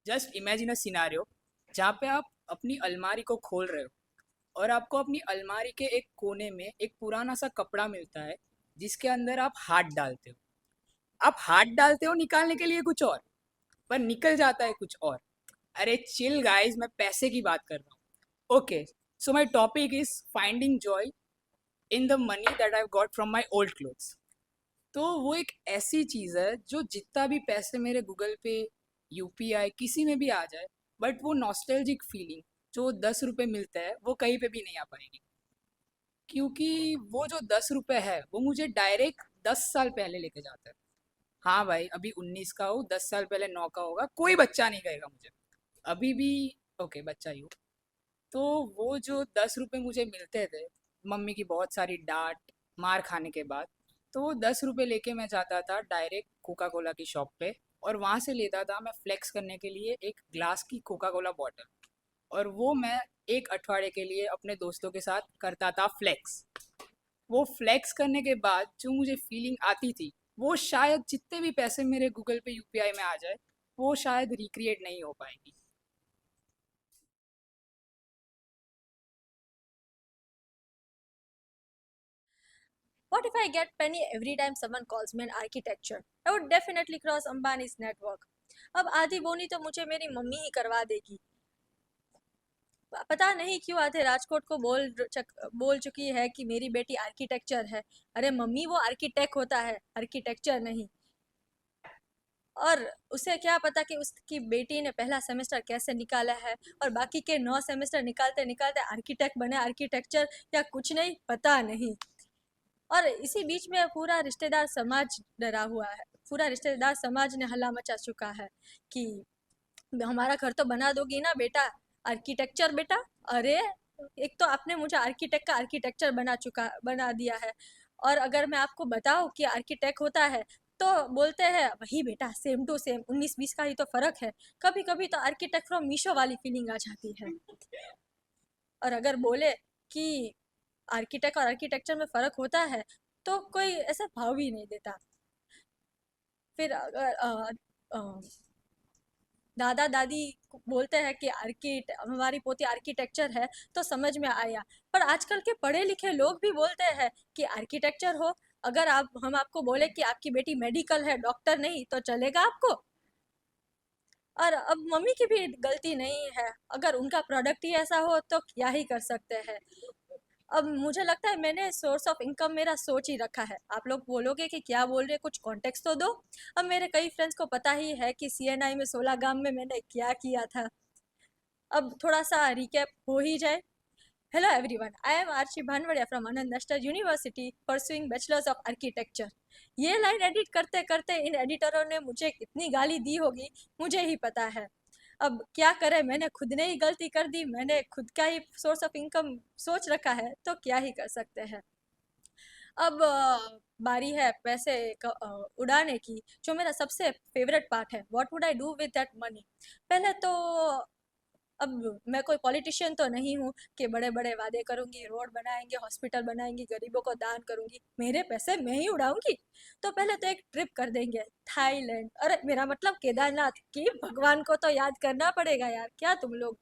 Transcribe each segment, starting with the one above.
Just imagine a scenario जहाँ पे आप अपनी अलमारी को खोल रहे हो और आपको अपनी अलमारी के एक कोने में एक पुराना सा कपड़ा मिलता है जिसके अंदर आप हाथ डालते हो। आप हाथ डालते हो निकालने के लिए कुछ और, पर निकल जाता है कुछ और। अरे चिल गाइस, मैं पैसे की बात कर रहा हूँ। Okay, so my topic is finding joy in the money that I got from my old clothes. तो वो एक ऐसी चीज़ है जो जितना भी पैसे मेरे गूगल पे, यूपीआई किसी में भी आ जाए, बट वो नॉस्टैल्जिक फीलिंग जो 10 रुपये मिलता है वो कहीं पे भी नहीं आ पाएगी। क्योंकि वो जो 10 रुपये है वो मुझे डायरेक्ट 10 साल पहले लेके जाता है। हाँ भाई, अभी 19 का हूँ, 10 साल पहले 9 का होगा, कोई बच्चा नहीं कहेगा मुझे अभी भी। ओके, बच्चा ही हूँ। तो वो जो 10 रुपये मुझे मिलते थे, मम्मी की बहुत सारी डांट मार खाने के बाद, तो वो 10 रुपये लेके मैं जाता था डायरेक्ट कोका कोला की शॉप पे, और वहाँ से लेता था मैं फ्लेक्स करने के लिए एक ग्लास की कोका कोला बॉटल। और वो मैं एक अठवाडिये के लिए अपने दोस्तों के साथ करता था फ्लेक्स। वो फ्लेक्स करने के बाद जो मुझे फीलिंग आती थी, वो शायद जितने भी पैसे मेरे गूगल पे यूपीआई में आ जाए, वो शायद रिक्रिएट नहीं हो पाएगी। What if I get penny every time someone calls me an architecture? I would definitely cross Ambani's network. अब आधी बोनी तो मुझे मेरी मम्मी ही करवा देगी। पता नहीं क्यों आधे राजकोट को बोल चुकी है कि मेरी बेटी आर्किटेक्चर है। अरे मम्मी, वो आर्किटेक्ट होता है, आर्किटेक्चर नहीं। और उसे क्या पता कि उसकी बेटी ने पहला सेमेस्टर कैसे निकाला है और बाकी के 9 सेमेस्टर निकालते निकालते आर्किटेक्ट बने, आर्किटेक्चर या कुछ नहीं, पता नहीं। और इसी बीच में पूरा रिश्तेदार समाज डरा हुआ है। पूरा रिश्तेदार समाज ने हल्ला मचा चुका है कि हमारा घर तो बना दोगी ना बेटा, आर्किटेक्चर बेटा। अरे, एक तो आपने मुझे आर्किटेक्ट का आर्किटेक्चर बना दिया है। और अगर मैं आपको बताऊं कि आर्किटेक्ट होता है, तो बोलते हैं वही बेटा, सेम टू सेम, 19-20 का ही तो फर्क है। कभी कभी तो आर्किटेक्ट फ्रॉम मीशो वाली फीलिंग आ जाती है। और अगर बोले कि आर्किटेक्ट और आर्किटेक्चर में फ़र्क होता है, तो कोई ऐसा भाव भी नहीं देता। फिर अगर दादा दादी बोलते हैं कि आर्किट हमारी पोती आर्किटेक्चर है, तो समझ में आया। पर आजकल के पढ़े लिखे लोग भी बोलते हैं कि आर्किटेक्चर हो। अगर आप हम आपको बोले कि आपकी बेटी मेडिकल है, डॉक्टर नहीं, तो चलेगा आपको? और अब मम्मी की भी गलती नहीं है, अगर उनका प्रोडक्ट ही ऐसा हो तो क्या ही कर सकते हैं। अब मुझे लगता है मैंने सोर्स ऑफ इनकम मेरा सोच ही रखा है। आप लोग बोलोगे कि क्या बोल रहे, कुछ कॉन्टेक्स्ट तो दो। अब मेरे कई फ्रेंड्स को पता ही है कि सीएनआई में 16 गांव में मैंने क्या किया था। अब थोड़ा सा रिकैप हो ही जाए। Hello everyone, I am Archi Bhanwadia from Anand Nastar university pursuing bachelors of architecture. ये लाइन एडिट करते करते इन एडिटरों ने मुझे कितनी गाली दी होगी, मुझे ही पता है। अब क्या करें, मैंने खुद ने ही गलती कर दी, मैंने खुद का ही सोर्स ऑफ इनकम सोच रखा है, तो क्या ही कर सकते हैं। अब बारी है पैसे उड़ाने की, जो मेरा सबसे फेवरेट पार्ट है। What would I do with that money? पहले तो, अब मैं कोई पॉलिटिशियन तो नहीं हूँ कि बड़े बड़े वादे करूंगी, रोड बनाएंगे, हॉस्पिटल बनाएंगी, गरीबों को दान करूंगी। मेरे पैसे मैं ही उड़ाऊंगी। तो पहले तो एक ट्रिप कर देंगे थाईलैंड, अरे मेरा मतलब केदारनाथ की। भगवान को तो याद करना पड़ेगा यार, क्या तुम लोग।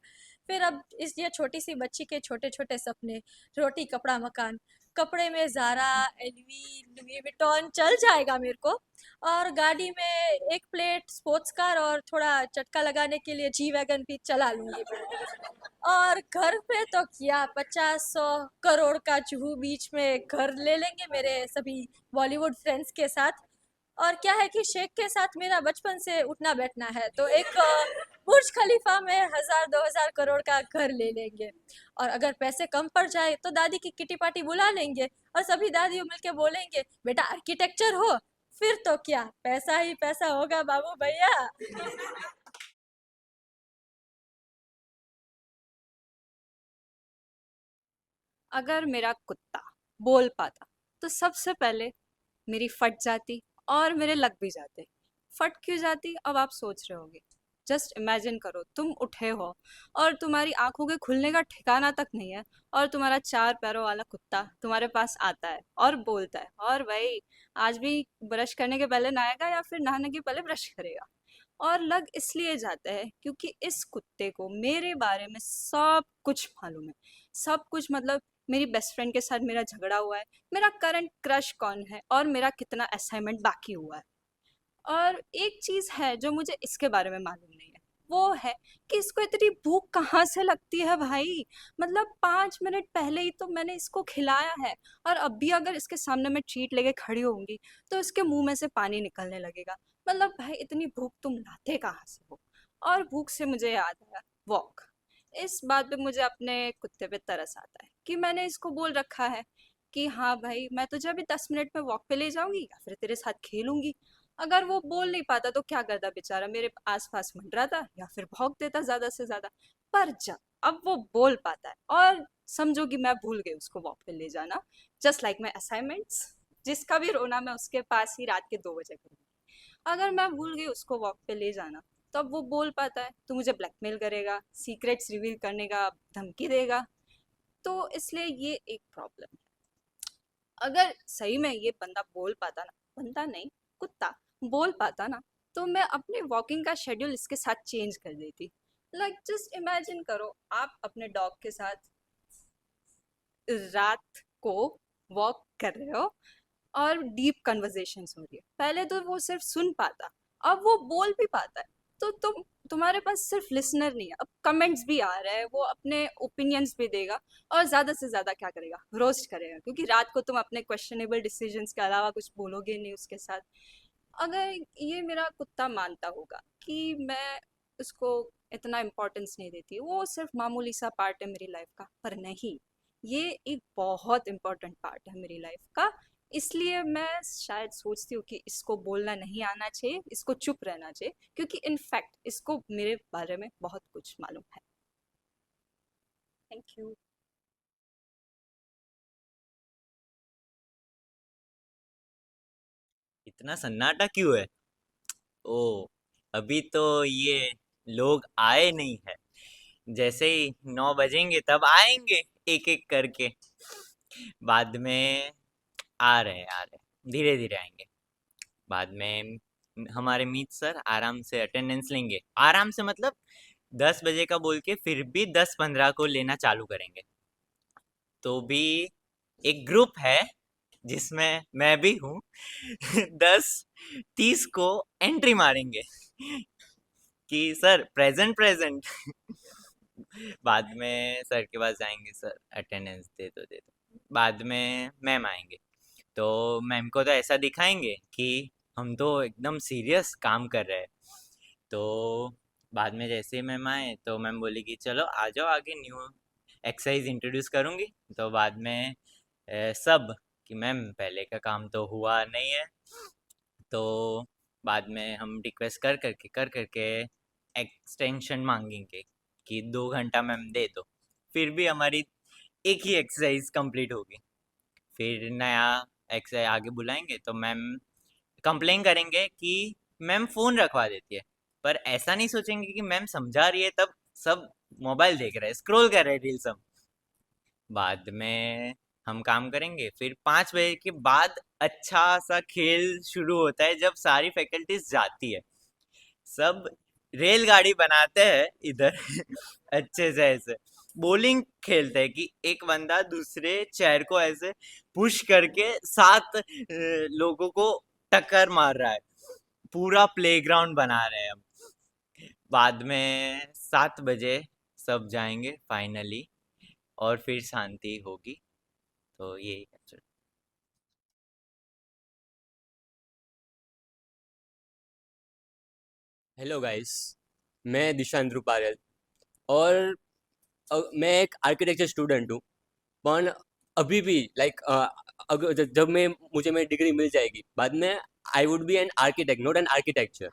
फिर अब इस ये छोटी सी बच्ची के छोटे छोटे सपने, रोटी कपड़ा मकान। कपड़े में ज़ारा, एलवी, लुई विटॉन चल जाएगा मेरे को। और गाड़ी में एक प्लेट स्पोर्ट्स कार और थोड़ा चटका लगाने के लिए जी वैगन भी चला लूंगी मैं। और घर पे तो क्या, 50-100 करोड़ का जुहू बीच में घर ले लेंगे मेरे सभी बॉलीवुड फ्रेंड्स के साथ। और क्या है कि शेख के साथ मेरा बचपन से उठना बैठना है, तो एक बुर्ज खलीफा में 1000-2000 करोड़ का घर ले लेंगे। और अगर पैसे कम पड़ जाए तो दादी की किटी पार्टी बुला लेंगे, और सभी दादियों मिलके बोलेंगे बेटा आर्किटेक्चर हो। फिर तो क्या, पैसा ही पैसा होगा बाबू भैया। अगर मेरा कुत्ता बोल पाता तो सबसे पहले मेरी फट जाती और मेरे लग भी जाते। फट क्यों जाती, अब आप सोच रहे होंगे। जस्ट इमेजिन करो, तुम उठे हो और तुम्हारी आंखों के खुलने का ठिकाना तक नहीं है, और तुम्हारा 4 पैरों वाला कुत्ता तुम्हारे पास आता है और बोलता है, और भाई आज भी ब्रश करने के पहले नहाएगा या फिर नहाने के पहले ब्रश करेगा। और लग इसलिए जाता है क्योंकि इस कुत्ते को मेरे बारे में सब कुछ मालूम है। सब कुछ मतलब मेरी बेस्ट फ्रेंड के साथ मेरा झगड़ा हुआ है, मेरा करंट क्रश कौन है और मेरा कितना असाइनमेंट बाकी हुआ है। और एक चीज़ है जो मुझे इसके बारे में मालूम नहीं है, वो है कि इसको इतनी भूख कहाँ से लगती है भाई। मतलब 5 मिनट पहले ही तो मैंने इसको खिलाया है, और अब भी अगर इसके सामने मैं ट्रीट लेके खड़ी होंगी तो इसके मुंह में से पानी निकलने लगेगा। मतलब भाई इतनी भूख तुम लाते कहाँ से हो। और भूख से मुझे याद आया, वॉक। इस बात पे मुझे अपने कुत्ते पे तरस आता है कि मैंने इसको बोल रखा है कि हाँ भाई मैं तुझे अभी 10 मिनट में वॉक पे ले जाऊंगी या फिर तेरे साथ खेलूंगी। अगर वो बोल नहीं पाता तो क्या करता बेचारा, मेरे आसपास मंडराता या फिर भौंक देता ज्यादा से ज्यादा। पर जब अब वो बोल पाता है, और समझो कि मैं भूल गई उसको वॉक पे ले जाना, जस्ट लाइक माई असाइनमेंट्स, जिसका भी रोना मैं उसके पास ही रात के 2 बजे करूँगी। अगर मैं भूल गई उसको वॉक पे ले जाना, तो अब वो बोल पाता है तो मुझे ब्लैकमेल करेगा, सीक्रेट्स रिवील करने का धमकी देगा। तो इसलिए ये एक प्रॉब्लम है। अगर सही में ये बंदा बोल पाता ना, बंदा नहीं, कुत्ता बोल पाता ना, तो मैं अपने वॉकिंग का शेड्यूल इसके साथ चेंज कर देती। लाइक जस्ट इमेजिन करो, आप अपने डॉग के साथ रात को वॉक कर रहे हो और डीप कन्वर्सेशंस हो रही है। पहले तो वो सिर्फ सुन पाता, अब वो बोल भी पाता है। तो तुम्हारे पास सिर्फ लिसनर नहीं है, अब कमेंट्स भी आ रहे हैं, वो अपने ओपिनियंस भी देगा। और ज्यादा से ज्यादा क्या करेगा, रोस्ट करेगा, क्योंकि रात को तुम अपने क्वेश्चनेबल डिसीजंस के अलावा कुछ बोलोगे नहीं उसके साथ। अगर ये मेरा कुत्ता मानता होगा कि मैं उसको इतना इम्पोर्टेंस नहीं देती, वो सिर्फ मामूली सा पार्ट है मेरी लाइफ का, पर नहीं, ये एक बहुत इम्पोर्टेंट पार्ट है मेरी लाइफ का। इसलिए मैं शायद सोचती हूँ कि इसको बोलना नहीं आना चाहिए, इसको चुप रहना चाहिए, क्योंकि इनफैक्ट इसको मेरे बारे में बहुत कुछ मालूम है। Thank you. इतना सन्नाटा क्यों है? ओ, अभी तो ये लोग आए नहीं है। जैसे ही 9 बजेंगे तब आएंगे, एक एक करके। बाद में आ रहे हैं, धीरे धीरे आएंगे। बाद में हमारे मीत सर आराम से अटेंडेंस लेंगे, आराम से मतलब 10 बजे का बोल के फिर भी 10-15 को लेना चालू करेंगे। तो भी एक ग्रुप है जिसमें मैं भी हूँ। 10:30 को एंट्री मारेंगे कि सर प्रेजेंट प्रेजेंट। बाद में सर के पास जाएंगे, सर अटेंडेंस दे दो। बाद में मैम आएंगे, तो मैम को तो ऐसा दिखाएंगे कि हम तो एकदम सीरियस काम कर रहे हैं। तो बाद में जैसे ही मैम आए तो मैम बोली कि चलो आ जाओ आगे, न्यू एक्सरसाइज इंट्रोड्यूस करूँगी। तो बाद में सब कि मैम पहले का काम तो हुआ नहीं है। तो बाद में हम रिक्वेस्ट कर करके एक्सटेंशन मांगेंगे कि 2 घंटा मैम दे दो। फिर भी हमारी एक ही एक्सरसाइज कंप्लीट होगी। फिर नया एक्सरसाइज आगे बुलाएंगे तो मैम कंप्लेन करेंगे कि मैम फ़ोन रखवा देती है। पर ऐसा नहीं सोचेंगे कि मैम समझा रही है, तब सब मोबाइल देख रहे हैं, स्क्रॉल कर रहे हैं रील्स हम। बाद में हम काम करेंगे, फिर 5 बजे के बाद अच्छा सा खेल शुरू होता है जब सारी फैकल्टीज जाती है। सब रेलगाड़ी बनाते हैं इधर। अच्छे से ऐसे बॉलिंग खेलते हैं कि एक बंदा दूसरे चेयर को ऐसे पुश करके 7 लोगों को टक्कर मार रहा है। पूरा प्लेग्राउंड बना रहे हैं हम। बाद में 7 बजे सब जाएंगे फाइनली, और फिर शांति होगी। तो यही है। हेलो गाइस, मैं दिशांत रूपारेल और मैं एक आर्किटेक्चर स्टूडेंट हूँ। पर अभी भी लाइक अगर जब मैं मुझे मेरी डिग्री मिल जाएगी बाद में, आई would B an architect not an architecture.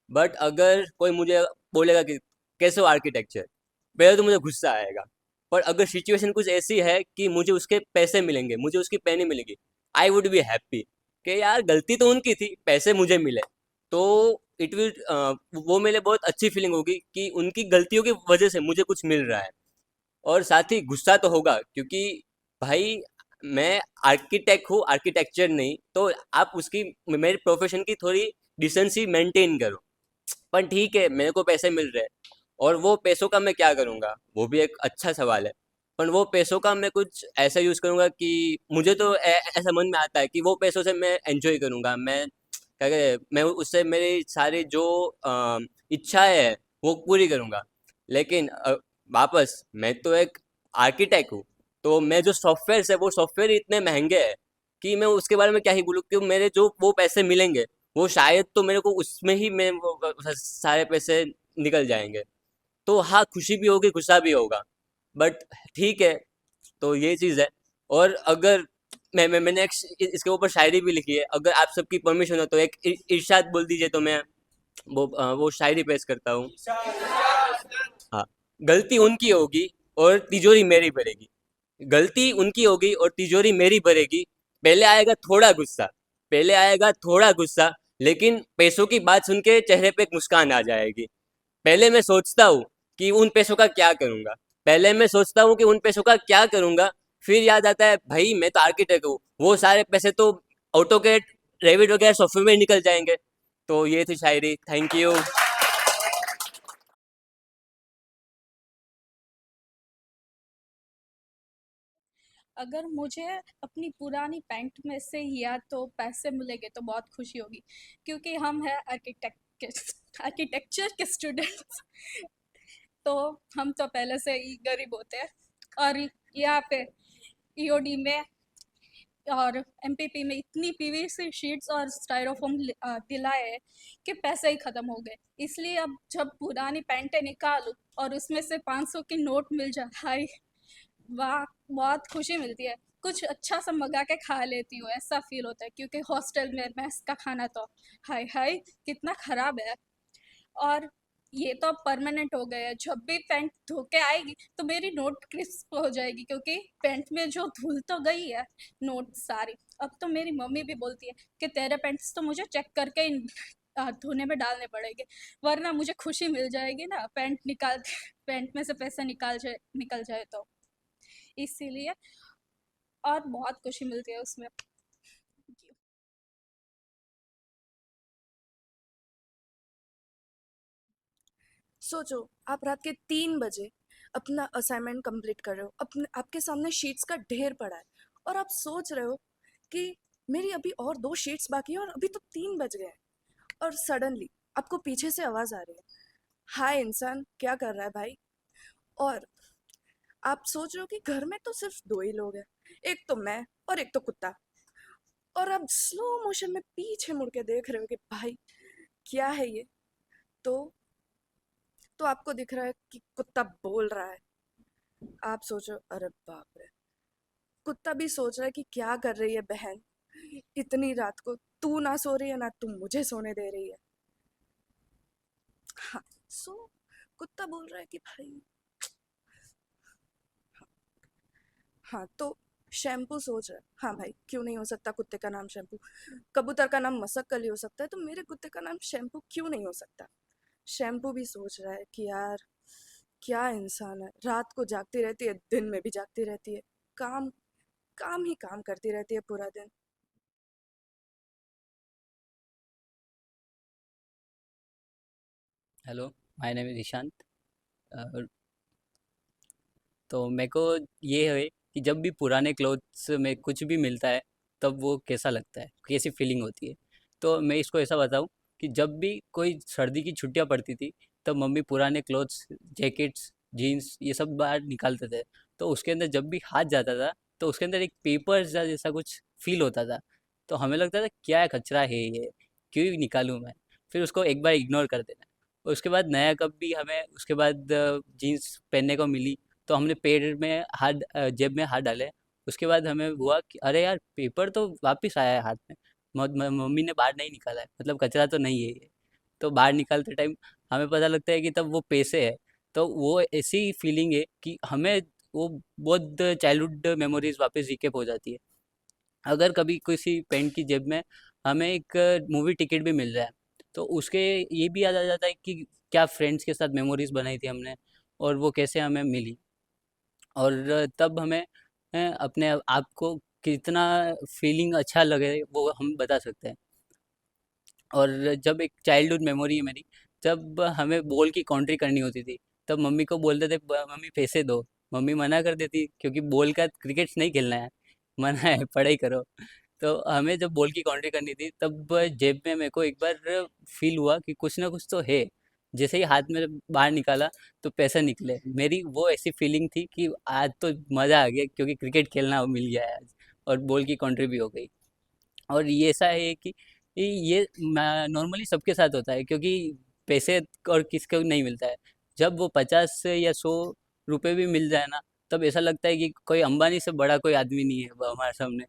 But अगर कोई मुझे बोलेगा कि कैसे हो आर्किटेक्चर, पहले तो मुझे गुस्सा आएगा। पर अगर सिचुएशन कुछ ऐसी है कि मुझे उसके पैसे मिलेंगे, मुझे उसकी पेनी मिलेगी, आई वुड बी हैप्पी कि यार गलती तो उनकी थी, पैसे मुझे मिले। तो इट विल वो मेरे लिए बहुत अच्छी फीलिंग होगी कि उनकी गलतियों की वजह से मुझे कुछ मिल रहा है। और साथ ही गुस्सा तो होगा क्योंकि भाई मैं आर्किटेक्ट हूँ, आर्किटेक्चर नहीं। तो आप उसकी मेरे प्रोफेशन की थोड़ी डिसेंसी मेंटेन करो। पर ठीक है, मेरे को पैसे मिल रहे हैं और वो पैसों का मैं क्या करूँगा, वो भी एक अच्छा सवाल है। पर वो पैसों का मैं कुछ ऐसा यूज़ करूँगा कि मुझे तो ऐसा मन में आता है कि वो पैसों से मैं एंजॉय करूँगा, मैं क्या कहते हैं, मैं उससे मेरी सारी जो इच्छाएं है वो पूरी करूँगा। लेकिन वापस मैं तो एक आर्किटेक्ट हूँ, तो मैं जो सॉफ्टवेयर है वो सॉफ्टवेयर इतने महंगे हैं कि मैं उसके बारे में क्या ही बोलूँ, कि मेरे जो वो पैसे मिलेंगे वो शायद तो मेरे को उसमें ही मैं वो सारे पैसे निकल जाएंगे। तो हाँ, खुशी भी होगी, गुस्सा भी होगा, बट ठीक है। तो ये चीज़ है। और अगर मैंने एक इसके ऊपर शायरी भी लिखी है, अगर आप सबकी परमिशन हो तो एक इरशाद बोल दीजिए तो मैं वो शायरी पेश करता हूँ। हाँ, गलती उनकी होगी और तिजोरी मेरी भरेगी। गलती उनकी होगी और तिजोरी मेरी भरेगी। पहले आएगा थोड़ा गुस्सा, पहले आएगा थोड़ा गुस्सा, लेकिन पैसों की बात सुन के चेहरे पे एक मुस्कान आ जाएगी। पहले मैं सोचता हूँ कि उन पैसों का क्या करूँगा, पहले मैं सोचता हूँ कि उन पैसों का क्या करूँगा, फिर याद आता है भाई मैं तो आर्किटेक्ट हूँ, वो सारे पैसे तो ऑटोकैड, रेविट वगैरह सॉफ्टवेयर में निकल जाएंगे। तो ये थी शायरी। Thank you. अगर मुझे अपनी पुरानी पैंट में से या तो पैसे मिलेंगे तो बहुत खुशी होगी, क्योंकि हम हैं आर्किटेक्चर के स्टूडेंट्स। तो हम तो पहले से ही गरीब होते हैं, और यहाँ पे ईओडी में और एमपीपी में इतनी पीवीसी शीट्स और स्टायरोफोम दिलाए हैं कि पैसे ही ख़त्म हो गए। इसलिए अब जब पुरानी पैंटें निकालूं और उसमें से 500 की नोट मिल जाए, हाय वाह, बहुत खुशी मिलती है। कुछ अच्छा सा मंगा के खा लेती हूँ, ऐसा फील होता है, क्योंकि हॉस्टल में मेस का खाना तो हाय हाय कितना ख़राब है। और ये तो अब परमानेंट हो गया है, जब भी पैंट धो के आएगी तो मेरी नोट क्रिस्प हो जाएगी, क्योंकि पैंट में जो धूल तो गई है नोट सारी। अब तो मेरी मम्मी भी बोलती है कि तेरे पैंट्स तो मुझे चेक करके ही धोने में डालने पड़ेंगे, वरना मुझे खुशी मिल जाएगी ना पैंट निकाल पैंट में से पैसा निकल जाए तो। इसीलिए और बहुत खुशी मिलती है उसमें। सोचो, आप रात के 3 बजे अपना असाइनमेंट कंप्लीट कर रहे हो, अपने आपके सामने शीट्स का ढेर पड़ा है, और आप सोच रहे हो कि मेरी अभी और 2 शीट्स बाकी हैं और अभी तो 3 बज गए हैं। और सडनली आपको पीछे से आवाज़ आ रही है, हाय इंसान क्या कर रहा है भाई। और आप सोच रहे हो कि घर में तो सिर्फ 2 ही लोग हैं, एक तो मैं और एक तो कुत्ता। और आप स्लो मोशन में पीछे मुड़ के देख रहे हो कि भाई क्या है ये। तो तो आपको दिख रहा है कि कुत्ता बोल रहा है। आप सोचो अरे बाप रे, कुत्ता भी सोच रहा है कि क्या कर रही है बहन, इतनी रात को तू ना सो रही है ना तू मुझे सोने दे रही है। हाँ, सो कुत्ता बोल रहा है कि भाई, हाँ तो शैम्पू सोच रहा है, हाँ भाई क्यों नहीं हो सकता कुत्ते का नाम शैम्पू। कबूतर का नाम मसक्कली हो सकता है, तो मेरे कुत्ते का नाम शैम्पू क्यों नहीं हो सकता। शैम्पू भी सोच रहा है कि यार क्या इंसान है, रात को जागती रहती है दिन में भी जागती रहती है, काम काम ही काम करती रहती है पूरा दिन। Hello, my name is Ishant. Uh, तो मेरे को ये है कि जब भी पुराने क्लोथ्स में कुछ भी मिलता है तब वो कैसा लगता है, कैसी फीलिंग होती है। तो मैं इसको ऐसा बताऊँ कि जब भी कोई सर्दी की छुट्टियाँ पड़ती थी तब मम्मी पुराने क्लोथ्स, जैकेट्स, जीन्स ये सब बाहर निकालते थे। तो उसके अंदर जब भी हाथ जाता था तो उसके अंदर एक पेपर जैसा कुछ फील होता था। तो हमें लगता था क्या कचरा है ये, क्यों निकालूँ मैं। फिर उसको एक बार इग्नोर कर देना। उसके बाद नया कब भी हमें उसके बाद जीन्स पहनने को मिली तो हमने पेड़ में हाथ जेब में हाथ डाले। उसके बाद हमें हुआ कि अरे यार पेपर तो वापस आया है हाथ में। मम्मी ने बाहर नहीं निकाला है, मतलब कचरा तो नहीं है ये। तो बाहर निकालते टाइम हमें पता लगता है कि तब वो पैसे है। तो वो ऐसी फीलिंग है कि हमें वो बहुत चाइल्डहुड मेमोरीज वापस रिकेप हो जाती है। अगर कभी किसी पेंट की जेब में हमें एक मूवी टिकट भी मिल रहा है तो उसके ये भी याद आ जाता है कि क्या फ्रेंड्स के साथ मेमोरीज बनाई थी हमने और वो कैसे हमें मिली। और तब हमें अपने आप को कितना फीलिंग अच्छा लगे वो हम बता सकते हैं। और जब एक चाइल्डहुड मेमोरी है मेरी, जब हमें बॉल की काउंट्री करनी होती थी तब मम्मी को बोलते थे मम्मी पैसे दो। मम्मी मना कर देती क्योंकि बॉल का क्रिकेट नहीं खेलना है, मना है, पढ़ाई करो। तो हमें जब बॉल की काउंट्री करनी थी तब जेब में मेरे को एक बार फील हुआ कि कुछ ना कुछ तो है। जैसे ही हाथ में बाहर निकाला तो पैसे निकले। मेरी वो ऐसी फीलिंग थी कि आज तो मज़ा आ गया क्योंकि क्रिकेट खेलना मिल गया है आज, और बॉल की काउंट्री भी हो गई। और ये ऐसा है कि ये नॉर्मली सबके साथ होता है क्योंकि पैसे और किसको नहीं मिलता है। जब वो 50 या 100 रुपए भी मिल जाए ना, तब ऐसा लगता है कि कोई अंबानी से बड़ा कोई आदमी नहीं है वो हमारे सामने।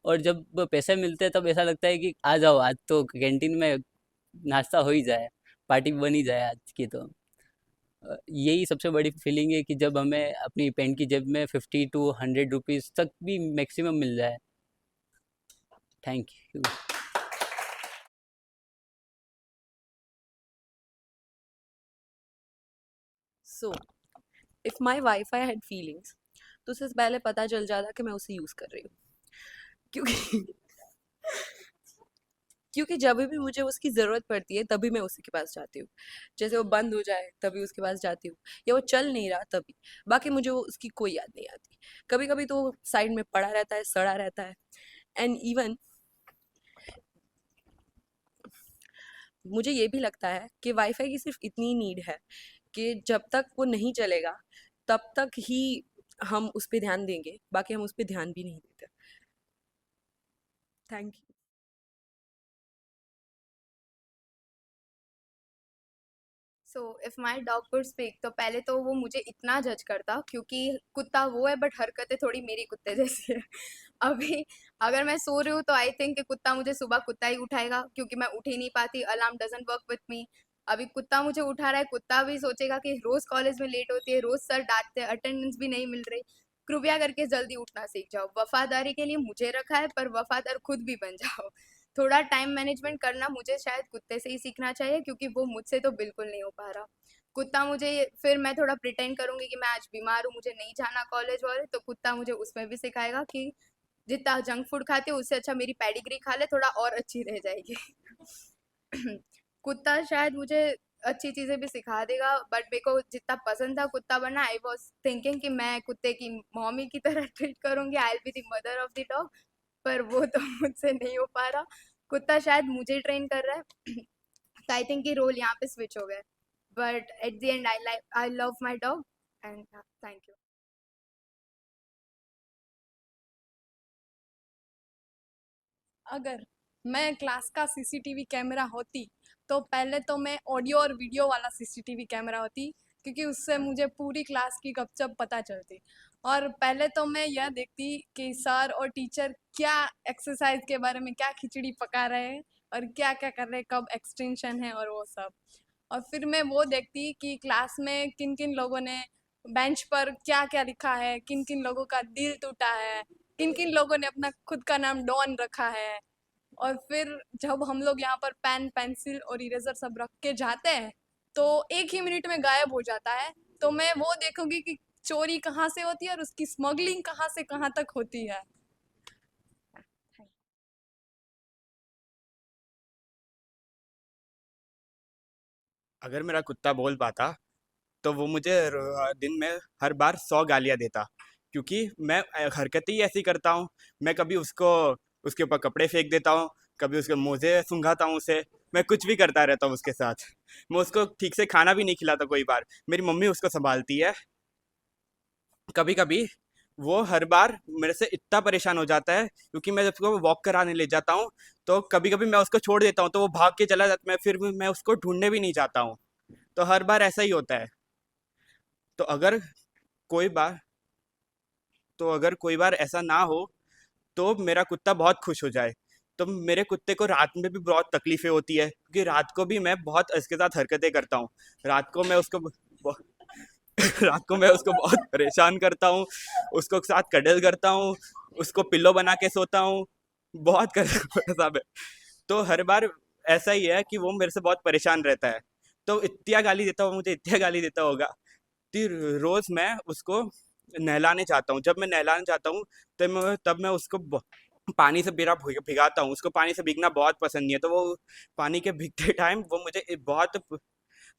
और जब वो पैसे मिलते हैं तब ऐसा लगता है कि आ जाओ, आज तो कैंटीन में नाश्ता हो ही जाए, पार्टी बन ही जाए आज की तो। यही सबसे बड़ी फीलिंग है कि जब हमें अपनी पैंट की जेब में 50 to 100 रुपीज़ तक भी मैक्सिमम मिल जाए। Thank you. So if my wifi had feelings तो उससे पहले पता चल जाता कि मैं उसे यूज़ कर रही हूँ, क्योंकि क्योंकि जब भी मुझे उसकी ज़रूरत पड़ती है तभी मैं उसी के पास जाती हूँ। जैसे वो बंद हो जाए तभी उसके पास जाती हूँ, या वो चल नहीं रहा तभी। बाकी मुझे वो उसकी कोई याद नहीं आती। कभी कभी तो वो साइड में पड़ा रहता है, सड़ा रहता है। एंड इवन मुझे ये भी लगता है कि वाईफाई की सिर्फ इतनी नीड है कि जब तक वो नहीं चलेगा तब तक ही हम उस पर ध्यान देंगे, बाकी हम उस पर ध्यान भी नहीं देते। Thank you. So if my dog could speak तो पहले तो वो मुझे इतना जज करता, क्योंकि कुत्ता वो है बट हरकतें थोड़ी मेरी कुत्ते जैसी है। अभी अगर मैं सो रही हूँ तो आई थिंक कि कुत्ता मुझे सुबह कुत्ता ही उठाएगा, क्योंकि मैं उठ ही नहीं पाती, alarm doesn't work with me. अभी कुत्ता मुझे उठा रहा है, कुत्ता भी सोचेगा कि रोज कॉलेज में लेट होती है, रोज सर डांटते हैं, अटेंडेंस भी नहीं मिल रही, कृपया करके जल्दी उठना सीख जाओ। वफादारी के लिए मुझे रखा है, पर वफादार खुद भी बन जाओ। थोड़ा टाइम मैनेजमेंट करना मुझे शायद कुत्ते से ही सीखना चाहिए, क्योंकि वो मुझसे तो बिल्कुल नहीं हो पा रहा। कुत्ता मुझे, फिर मैं थोड़ा प्रिटेंड करूंगी कि मैं आज बीमार हूँ, मुझे नहीं जाना कॉलेज वाले, तो कुत्ता मुझे उसमें भी सिखाएगा कि जितना जंक फूड खाती हूँ उससे अच्छा मेरी पेडिग्री खा ले, थोड़ा और अच्छी रह जाएगी। कुत्ता शायद मुझे अच्छी चीज़ें भी सिखा देगा, बट मेरे को जितना पसंद था कुत्ता बनना, आई वॉज थिंकिंग कि मैं कुत्ते की मॉमी की तरह ट्रीट करूंगी, I will be the mother of the dog. पर वो तो मुझसे नहीं हो पा रहा। कुत्ता शायद मुझे ट्रेन कर रहा है। तो आई थिंक कि रोल यहाँ पे स्विच हो गए, but at the and I love my dog and thank you. अगर मैं क्लास का सीसीटीवी कैमरा होती तो पहले तो मैं ऑडियो और वीडियो वाला सीसीटीवी कैमरा होती, क्योंकि उससे मुझे पूरी क्लास की गपशप पता चलती। और पहले तो मैं यह देखती कि सर और टीचर क्या एक्सरसाइज के बारे में क्या खिचड़ी पका रहे हैं और क्या क्या कर रहे हैं, कब एक्सटेंशन है और वो सब। और फिर मैं वो देखती कि क्लास में किन किन लोगों ने बेंच पर क्या क्या लिखा है, किन किन लोगों का दिल टूटा है, किन किन लोगों ने अपना खुद का नाम डॉन रखा है। और फिर जब हम लोग यहाँ पर पेन पेंसिल और इरेजर सब रख के जाते हैं तो एक ही मिनट में गायब हो जाता है। तो मैं वो देखूंगी कि चोरी कहाँ से होती है और उसकी स्मगलिंग कहाँ से कहाँ तक होती है। अगर मेरा कुत्ता बोल पाता तो वो मुझे दिन में हर बार 100 गालियाँ देता, क्योंकि मैं हरकतें ही ऐसी करता हूँ। मैं कभी उसको उसके ऊपर कपड़े फेंक देता हूँ, कभी उसके मोजे सूंघाता हूँ उसे, मैं कुछ भी करता रहता हूँ उसके साथ। मैं उसको ठीक से खाना भी नहीं खिलाता, कोई बार मेरी मम्मी उसको संभालती है। कभी कभी वो हर बार मेरे से इतना परेशान हो जाता है, क्योंकि मैं जब उसको वॉक कराने ले जाता हूँ तो कभी कभी मैं उसको छोड़ देता हूँ तो वो भाग के चला जाता है, फिर भी मैं उसको ढूंढने भी नहीं जाता हूँ। तो हर बार ऐसा ही होता है। तो अगर कोई बार तो अगर कोई बार ऐसा ना हो तो मेरा कुत्ता बहुत खुश हो जाए। तो मेरे कुत्ते को रात में भी बहुत तकलीफ़ें होती है, क्योंकि रात को भी मैं बहुत इसके साथ हरकतें करता हूँ। रात को मैं उसको रात को मैं उसको बहुत परेशान करता हूँ, उसको साथ कडल करता हूँ, उसको पिल्लो बना के सोता हूँ, बहुत करता है। तो हर बार ऐसा ही है कि वो मेरे से बहुत परेशान रहता है। तो इतना गाली देता होगा मुझे, इतना गाली देता होगा कि रोज़ मैं उसको नहलाने जाता हूँ। जब मैं नहलाने जाता हूँ तब मैं उसको पानी से पूरा भिगाता हूँ। उसको पानी से भीगना बहुत पसंद नहीं है, तो वो पानी के भीगते टाइम वो मुझे बहुत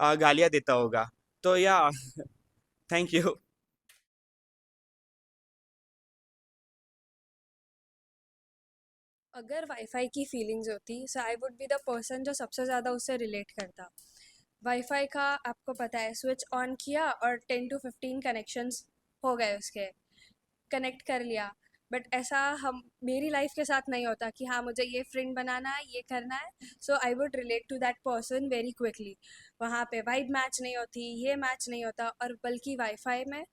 गालियाँ देता होगा। तो या थैंक यू। अगर वाईफाई की फीलिंग्स होती so I would be the person जो सबसे ज़्यादा उससे रिलेट करता। वाईफाई का आपको पता है, स्विच ऑन किया और 10 to 15 कनेक्शंस हो गए उसके, कनेक्ट कर लिया। बट ऐसा हम मेरी लाइफ के साथ नहीं होता कि हाँ मुझे ये फ्रेंड बनाना है, ये करना है, so I would relate to that person very quickly. वहाँ पे वाइब मैच नहीं होती, ये मैच नहीं होता, और बल्कि वाईफाई में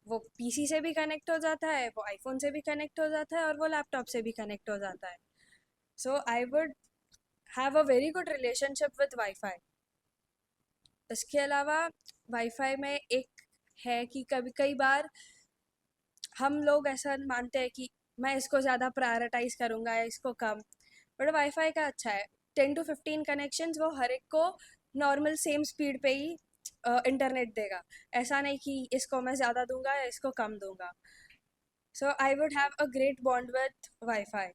वो पीसी से भी कनेक्ट हो जाता है, वो आईफोन से भी कनेक्ट हो जाता है, और वो लैपटॉप से भी कनेक्ट हो जाता है। So I would have a very good relationship with WiFi. इसके अलावा वाईफाई में एक है कि कभी कई बार हम लोग ऐसा मानते हैं कि मैं इसको ज़्यादा प्रायोरिटाइज करूँगा या इसको कम। बट वाईफाई का अच्छा है, 10 to 15 कनेक्शंस वो हर एक को नॉर्मल सेम स्पीड पे ही इंटरनेट देगा। ऐसा नहीं कि इसको मैं ज़्यादा दूंगा या इसको कम दूंगा। So I would have a great bond with WiFi.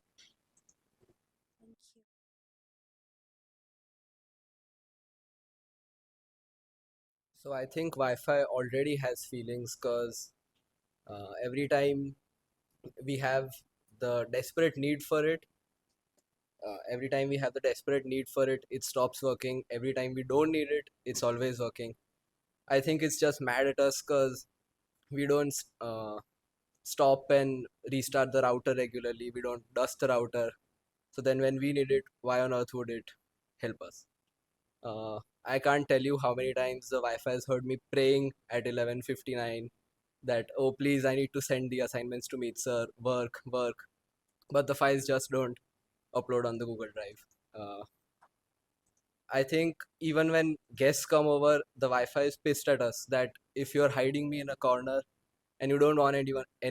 So I think Wi-Fi already has feelings because every time we have the desperate need for it, every time we have the desperate need for it, it stops working. Every time we don't need it, it's always working. I think it's just mad at us because we don't stop and restart the router regularly. We don't dust the router. So then when we need it, why on earth would it help us? I can't tell you how many times the Wi-Fi has heard me praying at 11:59 that, oh please, I need to send the assignments to Meet Sir, work, work. But the files just don't upload on the Google Drive. I think even when guests come over, the Wi-Fi is pissed at us that if you're hiding me in a corner and you don't want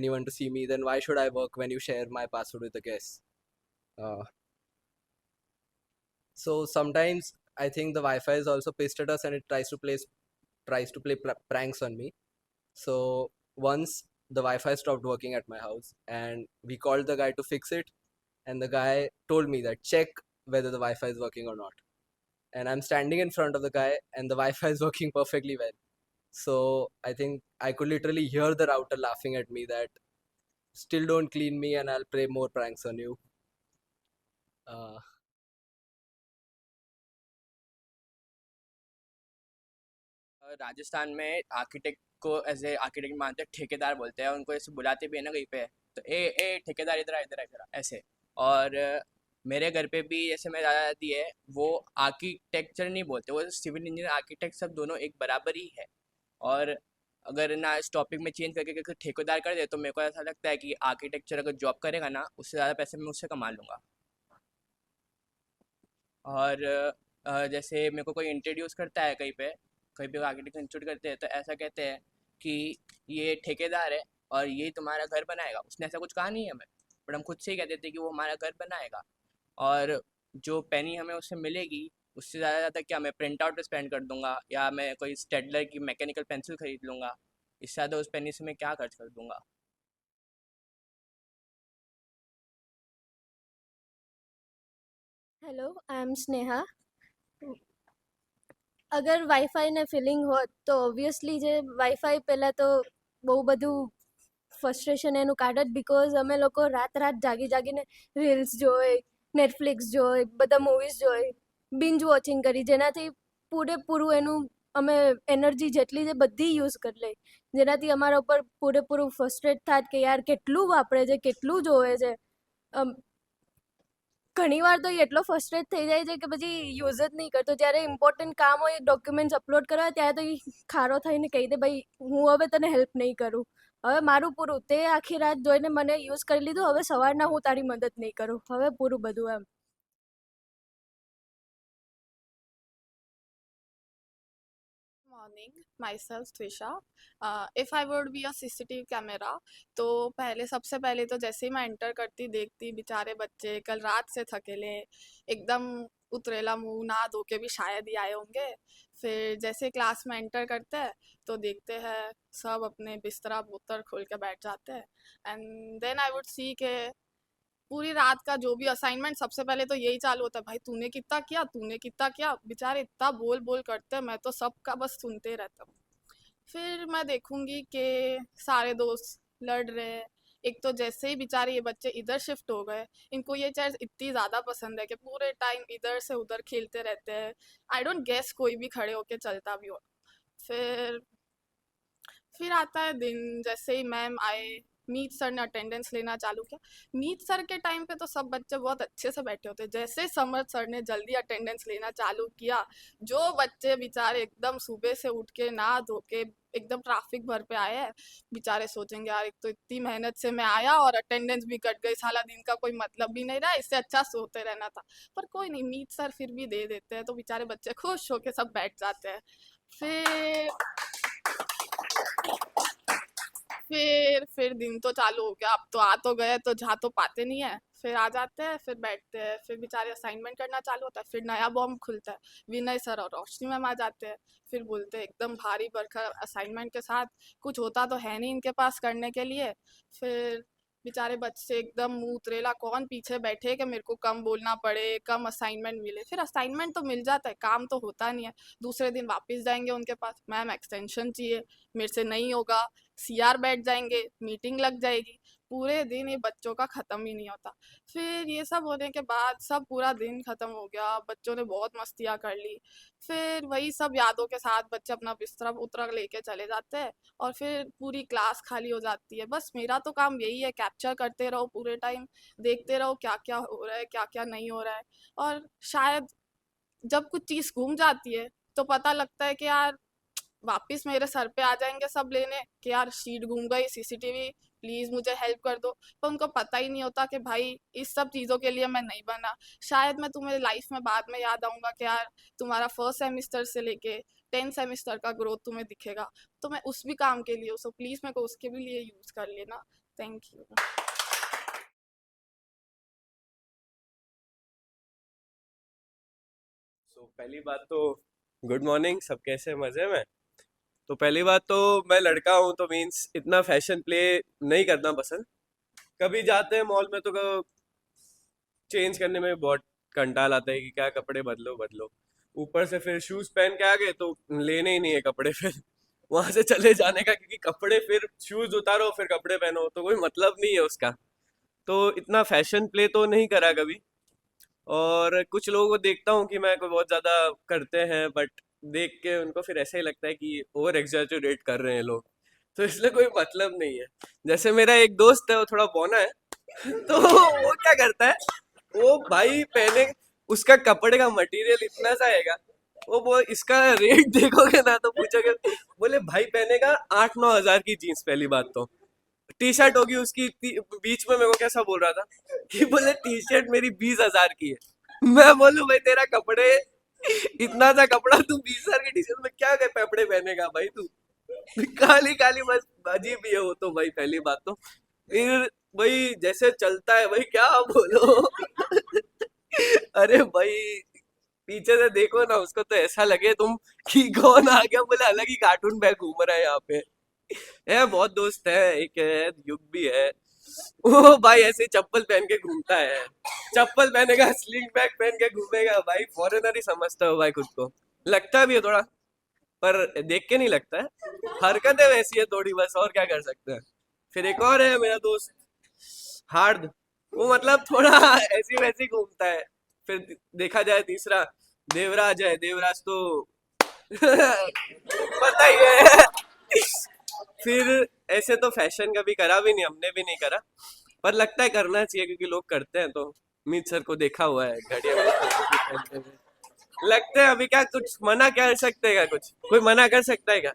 anyone to see me, then why should I work when you share my password with the guests? Uh, so sometimes I think the Wi-Fi is also pissed at us and it tries to play pranks on me. So once the Wi-Fi stopped working at my house and we called the guy to fix it, and the guy told me that check whether the Wi-Fi is working or not. And I'm standing in front of the guy and the Wi-Fi is working perfectly well. So I think I could literally hear the router laughing at me that still don't clean me and I'll play more pranks on you. Uh, Rajasthan में architect को as a architect मानते हैं, ठेकेदार बोलते हैं, उनको ऐसे बुलाते भी है ना कहीं पे, तो ए ठेकेदार इधर आ, इधर आ, इधर आ, ऐसे। और मेरे घर पे भी जैसे मेरे दादा दादी है, वो आर्किटेक्चर नहीं बोलते, वो सिविल इंजीनियर आर्किटेक्ट सब दोनों एक बराबर ही है। और अगर ना इस टॉपिक में चेंज करके अगर ठेकेदार कर दे तो मेरे को ऐसा लगता है कि आर्किटेक्चर अगर जॉब करेगा ना, उससे ज़्यादा पैसे मैं उससे कमा लूँगा। और जैसे मेरे को कोई इंट्रोड्यूस करता है कहीं पे आर्किटेक्चर इंस्टीट्यूट करते हैं, तो ऐसा कहते हैं कि ये ठेकेदार है और ये तुम्हारा घर बनाएगा। उसने ऐसा कुछ कहा नहीं है हमें, बट हम खुद से ही कह देते हैं कि वो हमारा घर बनाएगा। और जो पेनी हमें उससे मिलेगी, उससे ज़्यादा क्या मैं प्रिंट आउट पे स्पेंड कर दूंगा, या मैं कोई स्टेडलर की मैकेनिकल पेंसिल खरीद लूँगा। इससे ज़्यादा उस पेनी से मैं क्या खर्च कर दूंगा। હેલો આઈ એમ સ્નેહા. અગર વાઈફાઈને ફિલિંગ હોત તો ઓબ્વિયસલી જે વાઈફાઈ પહેલાં તો બહુ બધું ફ્રસ્ટ્રેશન એનું કાઢત, બિકોઝ અમે લોકો રાત રાત જાગી જાગીને રીલ્સ જોઈ, નેટફ્લિક્સ જોઈ, બધા મૂવીઝ જોઈ, બિંજ વોચિંગ કરી, જેનાથી પૂરેપૂરું એનું અમે એનર્જી જેટલી છે બધી યુઝ કરી લઈ, જેનાથી અમારા ઉપર પૂરેપૂરું ફ્રસ્ટ્રેટ થાત કે યાર કેટલું વાપરે છે, કેટલું જોવે છે. ઘણીવાર તો એ એટલો ફ્રસ્ટ્રેટ થઈ જાય છે કે પછી યુઝ જ નહીં કરતો. જ્યારે ઇમ્પોર્ટન્ટ કામ હોય, ડોક્યુમેન્ટ્સ અપલોડ કરવા, ત્યારે તો એ ખારો થઈને કહી દે ભાઈ હું હવે તને હેલ્પ નહીં કરું, હવે મારું પૂરું, તે આખી રાત જોઈને મને યુઝ કરી લીધું, હવે સવારના હું તારી મદદ નહીં કરું, હવે પૂરું બધું એમ. Morning myself Twisha. If I would be a CCTV camera, तो पहले सबसे पहले तो जैसे ही मैं एंटर करती देखती बेचारे बच्चे कल रात से थकेले, एकदम उतरेला मुंह, नहा धो के भी शायद ही आए होंगे। फिर जैसे क्लास में एंटर करते हैं तो देखते हैं सब अपने बिस्तरा बोतर खोल के बैठ जाते हैं, and then I would see के पूरी रात का जो भी असाइनमेंट सबसे पहले तो यही चालू होता है, भाई तूने कितना किया, बेचारे इतना बोल बोल करते हैं, मैं तो सबका बस सुनते रहता हूँ। फिर मैं देखूंगी कि सारे दोस्त लड़ रहे हैं। एक तो जैसे ही बेचारे ये बच्चे इधर शिफ्ट हो गए, इनको ये चेयर इतनी ज़्यादा पसंद है कि पूरे टाइम इधर से उधर खेलते रहते हैं। आई डोंट गेस कोई भी खड़े होके चलता भी हो। फिर फिर आता है दिन, जैसे ही मैम आए, मीत सर ने अटेंडेंस लेना चालू किया। मीत सर के टाइम पे तो सब बच्चे बहुत अच्छे से बैठे होते, जैसे समर्थ सर ने जल्दी अटेंडेंस लेना चालू किया, जो बच्चे बेचारे एकदम सुबह से उठ के नहा धो के एकदम ट्रैफिक भर पे आए हैं, बेचारे सोचेंगे यार एक तो इतनी मेहनत से मैं आया और अटेंडेंस भी कट गई, साला दिन का कोई मतलब भी नहीं रहा, इससे अच्छा सोते रहना था। पर कोई नहीं, मीत सर फिर भी दे देते हैं, तो बेचारे बच्चे खुश होके सब बैठ जाते हैं। फिर फिर दिन तो चालू हो गया, अब तो आ तो गए तो जा तो पाते नहीं है। फिर आ जाते हैं, फिर बैठते हैं, फिर बेचारे असाइनमेंट करना चालू होता है, फिर नया बॉम्ब खुलता है, विनय सर और रोशनी मैम आ जाते हैं। फिर बोलते हैं एकदम भारी भरकम असाइनमेंट के साथ, कुछ होता तो है नहीं इनके पास करने के लिए। फिर बेचारे बच्चे एकदम मुंह उतरेला, कौन पीछे बैठे कि मेरे को कम बोलना पड़े, कम असाइनमेंट मिले। फिर असाइनमेंट तो मिल जाता है, काम तो होता नहीं है। दूसरे दिन वापस जाएंगे उनके पास, मैम एक्सटेंशन चाहिए, मेरे से नहीं होगा, सीआर बैठ जाएंगे, मीटिंग लग जाएगी, पूरे दिन ये बच्चों का ख़त्म ही नहीं होता। फिर ये सब होने के बाद सब पूरा दिन ख़त्म हो गया, बच्चों ने बहुत मस्तियाँ कर ली। फिर वही सब यादों के साथ बच्चे अपना बिस्तरा उतरा लेके चले जाते हैं, और फिर पूरी क्लास खाली हो जाती है। बस मेरा तो काम यही है, कैप्चर करते रहो पूरे टाइम, देखते रहो क्या क्या हो रहा है, क्या क्या नहीं हो रहा है। और शायद जब कुछ चीज़ घूम जाती है तो पता लगता है कि यार वापस मेरे सर पे आ जाएंगे सब लेने कि यार शीट घूम गई, सीसीटीवी प्लीज़ मुझे हेल्प कर दो। पर उनको पता ही नहीं होता कि भाई इस सब चीज़ों के लिए मैं नहीं बना। शायद मैं तुम्हें लाइफ में बाद में याद आऊँगा कि यार तुम्हारा फर्स्ट सेमिस्टर से लेके 10 सेमिस्टर का ग्रोथ तुम्हें दिखेगा, तो मैं उस भी काम के लिए, सो प्लीज़ मेरे को उसके भी लिए यूज़ कर लेना। Thank you. पहली बात तो गुड मॉर्निंग, सब कैसे मज़े में। तो पहली बात तो मैं लड़का हूँ तो मीन्स इतना फैशन प्ले नहीं करना पसंद। कभी जाते हैं मॉल में तो चेंज करने में बहुत कंटाल आता है कि क्या कपड़े बदलो बदलो, ऊपर से फिर शूज़ पहन के आ गए तो लेने ही नहीं है कपड़े फिर वहां से चले जाने का, क्योंकि कपड़े फिर शूज़ उतारो फिर कपड़े पहनो तो कोई मतलब नहीं है उसका। तो इतना फैशन प्ले तो नहीं करा कभी। और कुछ लोगों को देखता हूँ कि मैं कोई बहुत ज़्यादा करते हैं, बट देख के उनको फिर ऐसा ही लगता है कि ओवर एग्जैजरेट कर रहे हैं लोग, तो इसलिए कोई मतलब नहीं है। जैसे मेरा एक दोस्त है, वो थोड़ा बौना है तो वो क्या करता है, वो भाई पहने, उसका कपड़े का मटेरियल इतना सा आएगा, वो इसका रेट देखोगे ना तो पूछोगे, बोले भाई पहनेगा 8-9 हज़ार की जीन्स, पहली बात तो टी शर्ट होगी उसकी बीच में मेरे को कैसा बोल रहा था कि बोले टी शर्ट मेरी 20 हज़ार की है। मैं बोलूं भाई तेरा कपड़े इतना सा कपड़ा तू 20 हज़ार की टी शर्ट में क्या कपड़े पहनेगा भाई तू, काली काली बस अजीब भी है वो तो भाई, पहली बात तो। फिर भाई जैसे चलता है भाई क्या बोलो अरे भाई पीछे से देखो ना उसको तो ऐसा लगे तुम कि कौन आ गया, बोले अलग ही कार्टून बैग घूम रहा है यहाँ पे। है बहुत दोस्त है, एक है युग भी है, वो भाई ऐसे चप्पल पहन के घूमता है, चप्पल पहनेगा स्लिंग बैग पहन के घूमेगा भाई, फॉरेनर ही समझता हो भाई खुद को, लगता भी है थोड़ा पर देख के नहीं लगता है, हरकतें वैसी है थोड़ी बस, और क्या कर सकते हैं। फिर एक और है मेरा दोस्त हार्द, वो मतलब थोड़ा ऐसी वैसी घूमता है। फिर देखा जाए तीसरा देवराज है, देवराज तो पता ही है फिर ऐसे तो फैशन कभी करा भी नहीं, हमने भी नहीं करा, पर लगता है करना चाहिए क्योंकि लोग करते हैं। तो मीत सर को देखा हुआ है घड़ियां पहनते हुए, लगता है अभी क्या कुछ मना कर सकते हैं, क्या कुछ कोई मना कर सकता है क्या?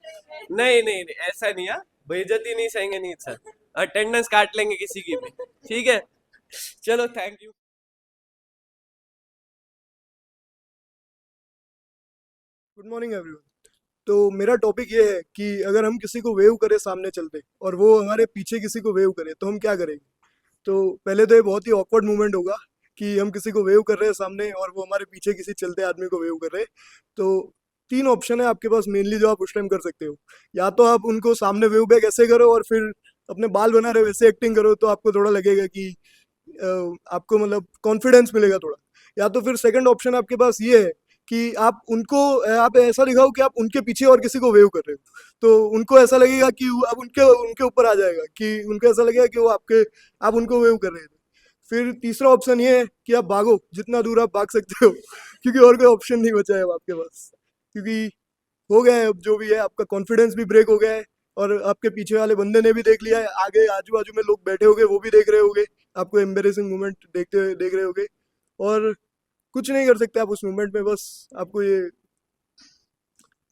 नहीं नहीं नहीं ऐसा नहीं है, बेइज्जती नहीं सहेंगे मीत सर, अटेंडेंस काट लेंगे किसी की भी, ठीक है। चलो thank you. Good morning everyone. तो मेरा टॉपिक ये है कि अगर हम किसी को वेव करें सामने चलते और वो हमारे पीछे किसी को वेव करे तो हम क्या करेंगे। तो पहले तो ये बहुत ही ऑकवर्ड मोमेंट होगा कि हम किसी को वेव कर रहे हैं सामने और वो हमारे पीछे किसी चलते आदमी को वेव कर रहे हैं। तो 3 ऑप्शन है आपके पास मेनली जो आप उस टाइम कर सकते हो। या तो आप उनको सामने वेव बैक ऐसे करो और फिर अपने बाल बना रहे वैसे एक्टिंग करो, तो आपको थोड़ा लगेगा कि आपको मतलब कॉन्फिडेंस मिलेगा थोड़ा। या तो फिर सेकंड ऑप्शन आपके पास ये है कि आप ऐसा दिखाओ कि आप उनके पीछे और किसी को वेव कर रहे हो, तो उनको ऐसा लगेगा कि अब उनके उनके ऊपर आ जाएगा, कि उनको ऐसा लगेगा कि वो आप उनको वेव कर रहे थे। फिर तीसरा ऑप्शन ये है कि आप भागो, जितना दूर आप भाग सकते हो क्योंकि और कोई ऑप्शन नहीं बचा है अब आपके पास, क्योंकि हो गया है अब जो भी है, आपका कॉन्फिडेंस भी ब्रेक हो गया है और आपके पीछे वाले बंदे ने भी देख लिया है, आगे आजू बाजू में लोग बैठे होंगे वो भी देख रहे होंगे, आपको एम्बेरेसिंग मोमेंट देख रहे होंगे, और कुछ नहीं कर सकते आप उस मोमेंट में, बस आपको ये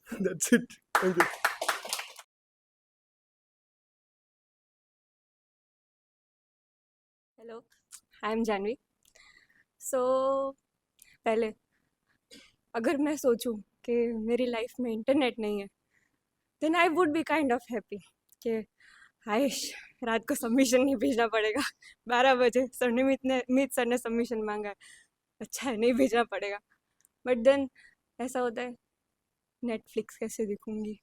that's it, thank you. Hello, I am Janvi. So पहले अगर मैं सोचूं कि मेरी लाइफ में इंटरनेट नहीं है, then I would be kind of happy कि आयुष रात को सबमिशन नहीं भेजना पड़ेगा 12 बजे सर ने मीत सर ने सबमिशन मांगा है, अच्छा है नहीं भेजना पड़ेगा। बट देन ऐसा होता है, नेटफ्लिक्स कैसे दिखूंगी,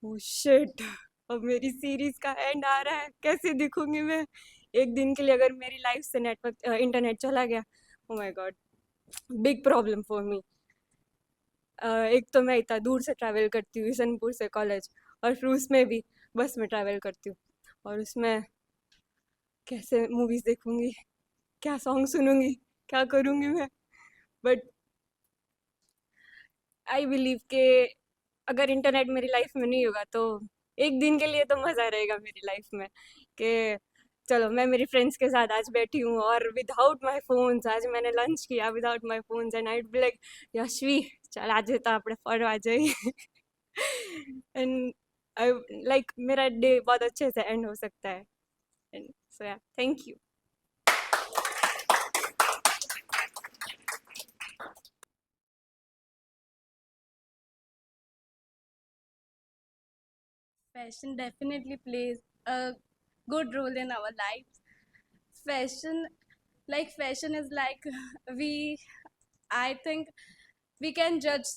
ओह शिट, अब मेरी सीरीज का एंड आ रहा है, कैसे दिखूंगी मैं। एक दिन के लिए अगर मेरी लाइफ से इंटरनेट चला गया, oh my God, big problem for me. एक तो मैं इतना दूर से ट्रैवल करती हूँ ईसनपुर से कॉलेज, और फिर उसमें भी बस में ट्रैवल करती हूँ, और उसमें कैसे मूवीज़ देखूंगी, क्या सॉन्ग सुनूंगी, क्या करूंगी मैं। बट आई बिलीव कि अगर इंटरनेट मेरी लाइफ में नहीं होगा तो एक दिन के लिए तो मज़ा रहेगा मेरी लाइफ में, कि चलो मैं मेरी फ्रेंड्स के साथ आज बैठी हूँ और विदाउट माय फोन्स, आज मैंने लंच किया without my phones, and I be like Yashvi चल आज तो આપણે ફરવા જઈએ एंड आई लाइक मेरा डे बहुत अच्छे से एंड हो सकता है। एंड सो या thank you. Fashion definitely plays a good role in our lives. Fashion, fashion is like I think we can judge.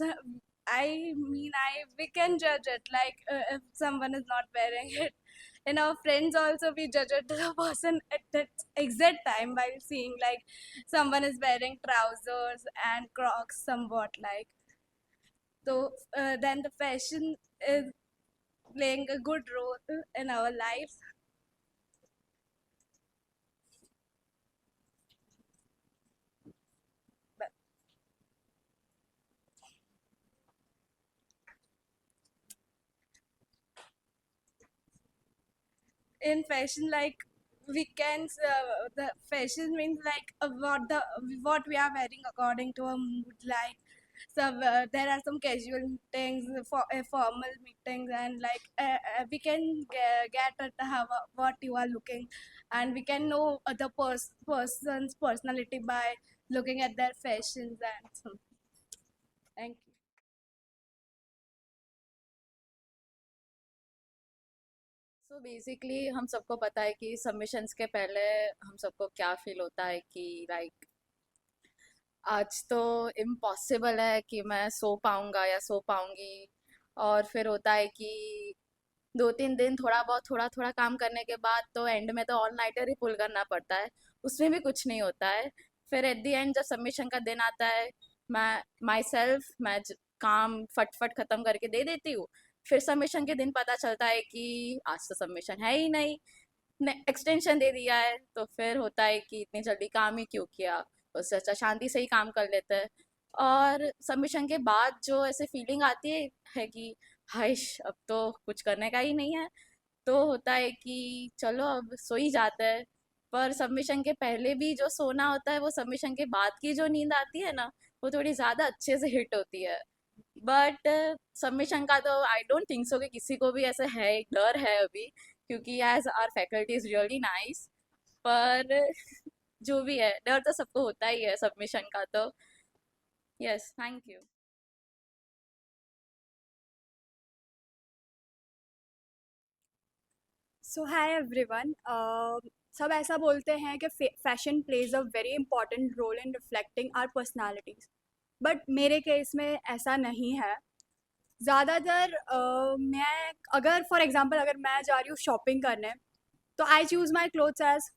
We can judge it if someone is not wearing it. And our friends also, we judge it the person at that exact time by seeing like someone is wearing trousers and Crocs, somewhat like. So then the fashion is playing a good role in our lives. But in fashion, the fashion means what we are wearing according to a mood. Like there are some casual meetings, for formal meetings, and we can get at what you are looking, and we can know the person's personality by looking at their fashions and something. Thank you. So basically हम सबको पता है कि submissions के पहले हम सबको क्या फील होता है कि लाइक आज तो इम्पॉसिबल है कि मैं सो पाऊंगा या सो पाऊंगी, और फिर होता है कि 2-3 दिन थोड़ा बहुत थोड़ा थोड़ा काम करने के बाद तो एंड में तो ऑल नाइटर ही पुल करना पड़ता है, उसमें भी कुछ नहीं होता है। फिर एट द एंड जब सबमिशन का दिन आता है, मैं काम फटफट ख़त्म करके दे देती हूँ। फिर सबमिशन के दिन पता चलता है कि आज तो सबमिशन है ही नहीं, एक्सटेंशन दे दिया है, तो फिर होता है कि इतनी जल्दी काम ही क्यों किया, उससे अच्छा शांति से ही काम कर लेते हैं। और सबमिशन के बाद जो ऐसे फीलिंग आती है कि हाइश अब तो कुछ करने का ही नहीं है, तो होता है कि चलो अब सो ही जाते हैं। पर सबमिशन के पहले भी जो सोना होता है, वो सबमिशन के बाद की जो नींद आती है ना, वो थोड़ी ज़्यादा अच्छे से हिट होती है। बट सबमिशन का तो आई डोंट थिंक सो कि किसी को भी ऐसे है, एक डर है अभी, क्योंकि as our faculty is really nice. पर जो भी है, डर तो सबको होता ही है सबमिशन का तो। Yes, thank you. So hi everyone. सब ऐसा बोलते हैं कि fashion plays a very important role in reflecting our personalities, but मेरे केस में ऐसा नहीं है। ज़्यादातर मैं अगर फॉर एग्जांपल अगर मैं जा रही हूँ शॉपिंग करने, तो I choose my clothes as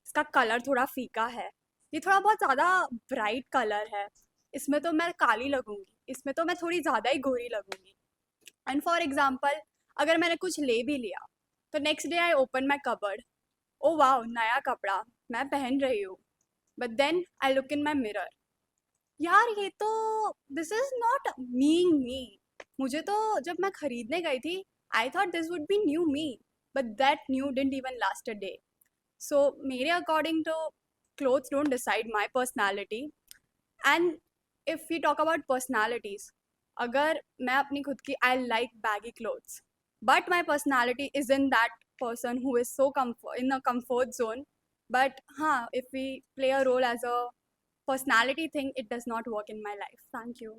इसका कलर थोड़ा फीका है, ये थोड़ा बहुत ज़्यादा ब्राइट कलर है, इसमें तो मैं काली लगूंगी, इसमें तो मैं थोड़ी ज़्यादा ही गोरी लगूंगी। एंड फॉर एग्जाम्पल अगर मैंने कुछ ले भी लिया तो next day I open my cupboard, ओ वाह नया कपड़ा मैं पहन रही हूँ, but then I look in my mirror, यार ये तो this is not meeting me. मुझे तो जब मैं खरीदने गई थी I thought this would be new me, but that new didn't even last a day. So मेरे अकॉर्डिंग तो clothes don't decide my personality. And if we talk about personalities, अगर मैं अपनी खुद की I like baggy clothes, but my personality isn't that person who is so in a comfort zone. But हाँ, if we play a role as a personality thing, it does not work in my life. Thank you.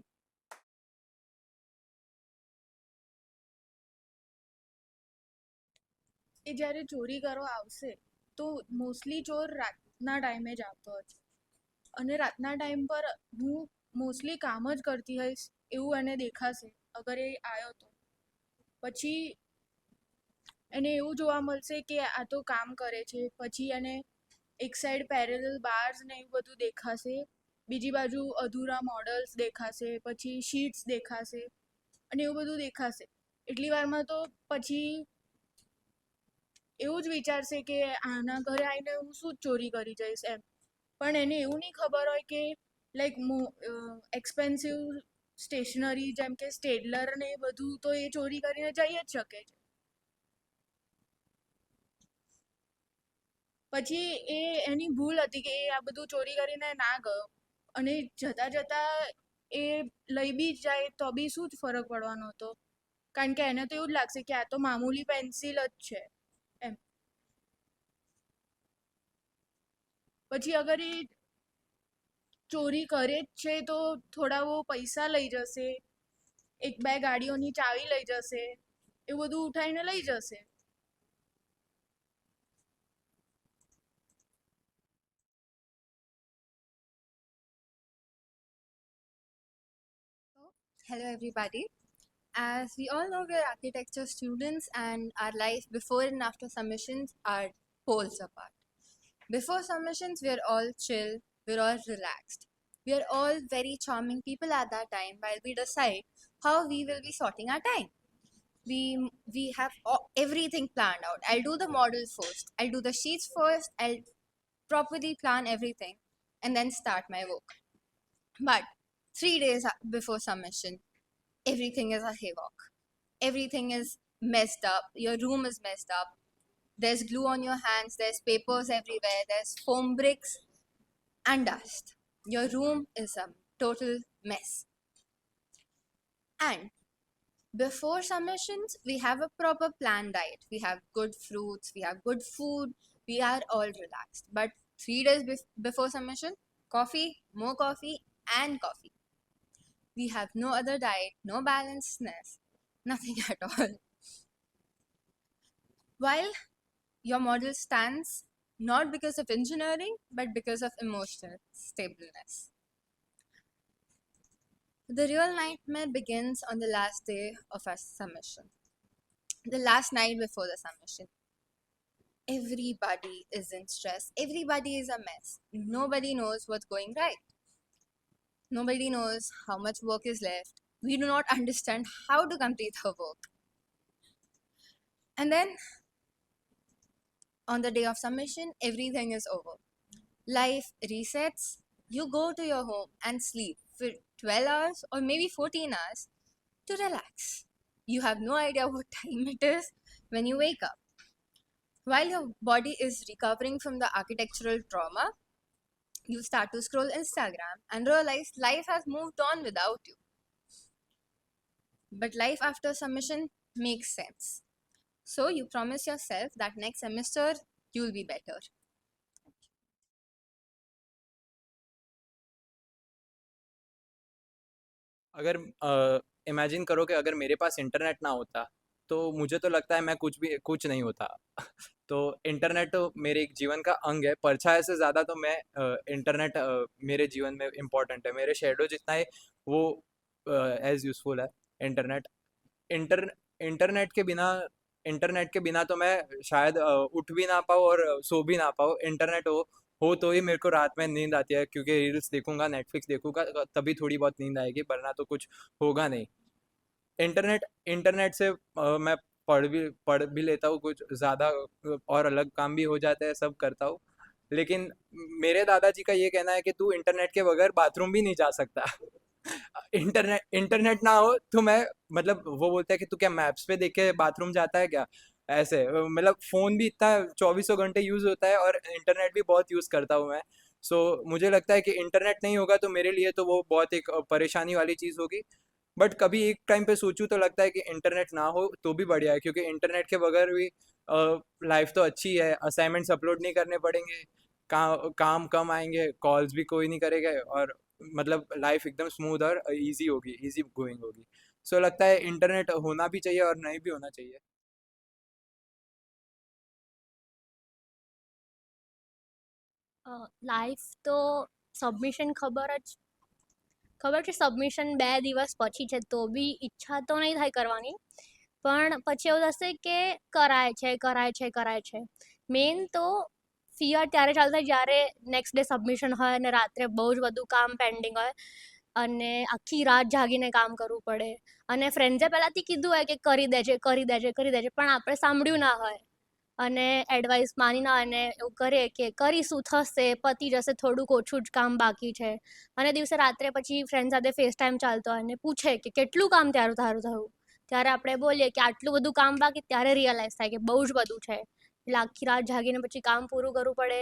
એ જ્યારે ચોરી કરવા આવશે તો mostly ચોર રાતના ટાઈમે જ આવતો હોય છે અને રાતના ટાઈમ પર હું મોસ્ટલી કામ જ કરતી હોઈશ એવું એને દેખાશે અગર એ આવ્યો તો પછી એને એવું જોવા મળશે કે આ તો કામ કરે છે, પછી એને એક સાઈડ પેરેલલ બાર્સ ને એવું બધું દેખાશે, બીજી બાજુ અધૂરા મોડલ્સ દેખાશે, પછી શીટ્સ દેખાશે અને એવું બધું દેખાશે. એટલી વારમાં તો પછી એવું જ વિચારશે કે આના ઘરે આવીને હું શું ચોરી કરી જઈશ એમ. પણ એને એવું નહીં ખબર હોય કે લાઈક એક્સપેન્સિવ સ્ટેશનરી જેમ કે સ્ટેડલર ને એ બધું તો એ ચોરી કરીને જઈ જ શકે છે. પછી એ એની ભૂલ હતી કે એ આ બધું ચોરી કરીને ના ગયો અને જતાં જતાં એ લઈ બી જાય તો બી શું જ ફરક પડવાનો હતો, કારણ કે એને તો એવું જ લાગશે કે આ તો મામૂલી પેન્સિલ જ છે એમ. પછી અગર એ ચોરી કરે જ છે તો થોડા બહુ પૈસા લઈ જશે, એક બે ગાડીઓની ચાવી લઈ જશે, એવું બધું ઉઠાઈને લઈ જશે. Hello, everybody. As we all know, we are architecture students, and our life before and after submissions are poles apart. Before submissions, we are all chill, we're all relaxed. We are all very charming people at that time while we decide how we will be sorting our time. We have everything planned out. I'll do the model first, I'll do the sheets first, I'll properly plan everything, and then start my work. But 3 days before submission, everything is a havoc. Everything is messed up. Your room is messed up. There's glue on your hands, there's papers everywhere, there's foam bricks and dust. Your room is a total mess. And before submissions, we have a proper planned diet. We have good fruits, we have good food, we are all relaxed. But 3 days before submission, coffee, more coffee, and coffee. We have no other diet, no balancedness, nothing at all. While your model stands not because of engineering, but because of emotional stableness. The real nightmare begins on the last day of our submission. The last night before the submission. Everybody is in stress. Everybody is a mess. Nobody knows what's going right. Nobody knows how much work is left. We do not understand how to complete our work. And then, on the day of submission, everything is over. Life resets. You go to your home and sleep for 12 hours or maybe 14 hours to relax. You have no idea what time it is when you wake up. While your body is recovering from the architectural trauma, you start to scroll Instagram and realize life has moved on without you. But life after submission makes sense. So you promise yourself that next semester you will be better. अगर imagine करो कि अगर मेरे पास internet ना होता तो मुझे तो लगता है मैं कुछ नहीं होता तो इंटरनेट तो मेरे एक जीवन का अंग है, परछाई से ज़्यादा तो मैं इंटरनेट मेरे जीवन में इम्पोर्टेंट है, मेरे शेडो जितना है वो एज यूज़फुल है इंटरनेट। इंटरनेट के बिना इंटरनेट के बिना तो मैं शायद उठ भी ना पाऊँ और सो भी ना पाऊँ। इंटरनेट हो तो ही मेरे को रात में नींद आती है, क्योंकि रील्स देखूंगा, नेटफ्लिक्स देखूंगा, तभी थोड़ी बहुत नींद आएगी, वरना तो कुछ होगा नहीं। इंटरनेट इंटरनेट से मैं पढ़ भी लेता हूँ, कुछ ज़्यादा और अलग काम भी हो जाता है, सब करता हूँ। लेकिन मेरे दादाजी का ये कहना है कि तू इंटरनेट के बगैर बाथरूम भी नहीं जा सकता। इंटरनेट इंटरनेट ना हो तो मैं, मतलब वो बोलता है कि तू क्या मैप्स पे देख के बाथरूम जाता है क्या? ऐसे मतलब फ़ोन भी इतना चौबीसों घंटे यूज़ होता है और इंटरनेट भी बहुत यूज़ करता हूँ मैं। सो मुझे लगता है कि इंटरनेट नहीं होगा तो मेरे लिए तो वो बहुत एक परेशानी वाली चीज़ होगी। बट कभी एक टाइम पे सोचूं तो लगता है कि इंटरनेट ना हो तो भी बढ़िया है, क्योंकि इंटरनेट के बगैर भी लाइफ तो अच्छी है, असाइनमेंट्स अपलोड नहीं करने पड़ेंगे, काम कम आएंगे, कॉल्स भी कोई नहीं करेगा, और मतलब लाइफ एकदम स्मूथ और इजी होगी, इजी गोइंग होगी। सो लगता है इंटरनेट होना भी चाहिए और नहीं भी होना चाहिए। લાઈફ તો સબમિશન ખબર છે સબમિશન 2 દિવસ પછી છે તો બી ઈચ્છા તો નહીં થાય કરવાની, પણ પછી એવું થશે કે કરાય છે. મેન તો ફિયર ત્યારે ચાલુ થાય જ્યારે નેક્સ્ટ ડે સબમિશન હોય અને રાત્રે બહુ જ બધું કામ પેન્ડિંગ હોય અને આખી રાત જાગીને કામ કરવું પડે અને ફ્રેન્ડ્સે પહેલાંથી કીધું હોય કે કરી દેજે પણ આપણે સાંભળ્યું ના હોય અને એડવાઇસ માની ના અને એવું કરીએ કે કરીશું, થશે, પતી જશે, થોડુંક ઓછું જ કામ બાકી છે અને દિવસે રાત્રે પછી ફ્રેન્ડ સાથે ફેસ ટાઈમ ચાલતો હોય અને પૂછે કે કેટલું કામ તારું થયું, ત્યારે આપણે બોલીએ કે આટલું બધું કામ બાકી, ત્યારે રિયલાઇઝ થાય કે બહુ જ બધું છે, એટલે આખી રાત જાગીને પછી કામ પૂરું કરવું પડે.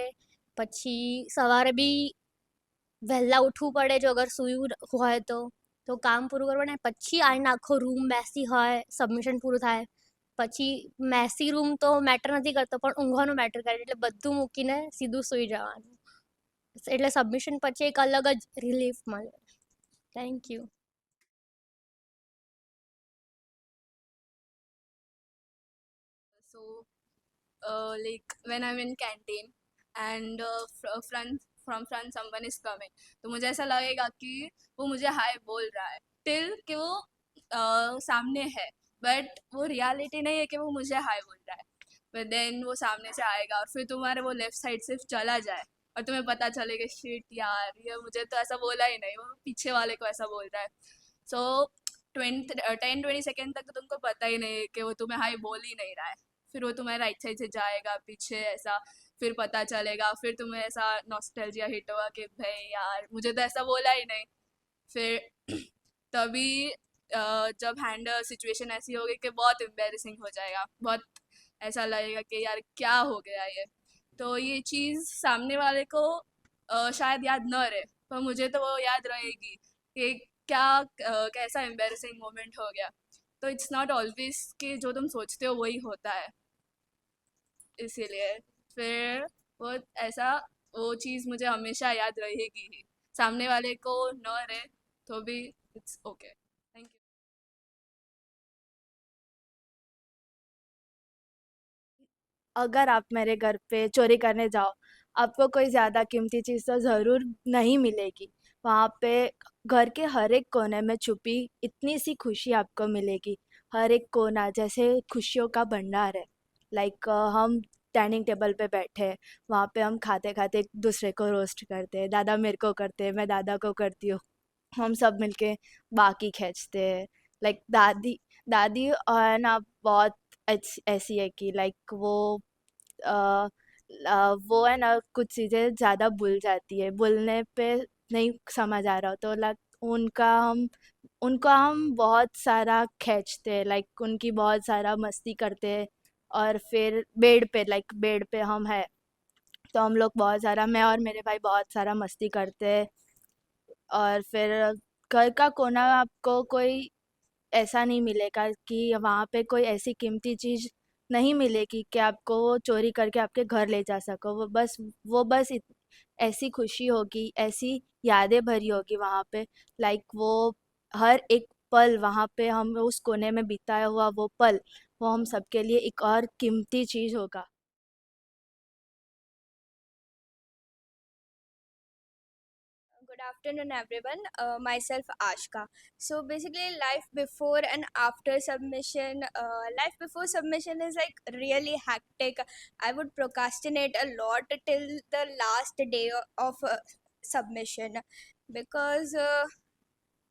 પછી સવારે બી વહેલા ઉઠવું પડે જો અગર સૂયું હોય તો કામ પૂરું કરવું પડે. પછી આવીને આખો રૂમ બેસી હોય, સબમિશન પૂરું થાય પછી મેસી રૂમ તો મેટર નથી કરતો પણ ઊંઘવાનું મેટર કરે, એટલે બધું મૂકીને સીધું સૂઈ જવાનું. એટલે સબમિશન પછી એક અલગ જ રિલીફ મળે. Thank you. So, like when I'm in canteen and from front someone is coming, तो मुझे ऐसा लगेगा कि वो मुझे हाय बोल रहा है टिल कि वो सामने है, बट वो रियलिटी नहीं है कि वो मुझे हाय बोल रहा है. बट देन वो सामने से आएगा और फिर तुम्हारे वो लेफ्ट साइड से चला जाए और तुम्हें पता चलेगा शिट यार ये मुझे तो ऐसा बोला ही नहीं, वो पीछे वाले को ऐसा बोल रहा है. सो 10-20 सेकेंड तक तो तुमको पता ही नहीं है कि वो तुम्हें हाय बोल ही नहीं रहा है. फिर वो तुम्हें राइट साइड से जाएगा पीछे ऐसा, फिर पता चलेगा, फिर तुम्हें ऐसा नॉस्टैल्जिया हिट होगा कि भाई यार मुझे तो ऐसा बोला ही नहीं. फिर तभी जब हैंडल सिचुएशन ऐसी होगी कि बहुत एम्बेरसिंग हो जाएगा, बहुत ऐसा लगेगा कि यार क्या हो गया ये. तो ये चीज़ सामने वाले को शायद याद न रहे, पर मुझे तो वो याद रहेगी कि क्या कैसा एम्बेरसिंग मोमेंट हो गया. तो इट्स नॉट ऑलवेज कि जो तुम सोचते हो वही होता है, इसीलिए फिर वो ऐसा वो चीज़ मुझे हमेशा याद रहेगी ही, सामने वाले को न रहे तो भी इट्स ओके. Thank you. अगर आप मेरे घर पे चोरी करने जाओ, आपको कोई ज़्यादा कीमती चीज़ तो ज़रूर नहीं मिलेगी. वहाँ पे घर के हर एक कोने में छुपी इतनी सी खुशी आपको मिलेगी. हर एक कोना जैसे खुशियों का भंडार है. लाइक हम डाइनिंग टेबल पे बैठे हैं, वहाँ पे हम खाते खाते एक दूसरे को रोस्ट करते हैं. दादा मेरे को करते हैं, मैं दादा को करती हूँ. हम सब मिलके बाकी खींचते हैं. लाइक दादी दादी है ना, बहुत ऐसी है कि लाइक अ, वो है ना कुछ चीज़ें ज़्यादा भूल जाती है, बोलने पे नहीं समझ आ रहा तो लाइक उनका हम बहुत सारा खींचते हैं, लाइक उनकी बहुत सारा मस्ती करते हैं. और फिर बेड पे हम है तो हम लोग बहुत सारा, मैं और मेरे भाई बहुत सारा मस्ती करते हैं. और फिर घर का कोना आपको कोई ऐसा नहीं मिलेगा कि वहाँ पे कोई ऐसी कीमती चीज़ नहीं मिलेगी कि आपको वो चोरी करके आपके घर ले जा सको. वो बस ऐसी खुशी होगी, ऐसी यादें भरी होगी वहाँ पे. लाइक वो हर एक पल वहाँ पे हम उस कोने में बिताया हुआ वो पल, वो हम सबके लिए एक और कीमती चीज़ होगा. Good afternoon afternoon, everyone. Myself Ashka. So basically, life before and after submission. Life before submission is like really hectic. I would procrastinate a lot till the last day of submission because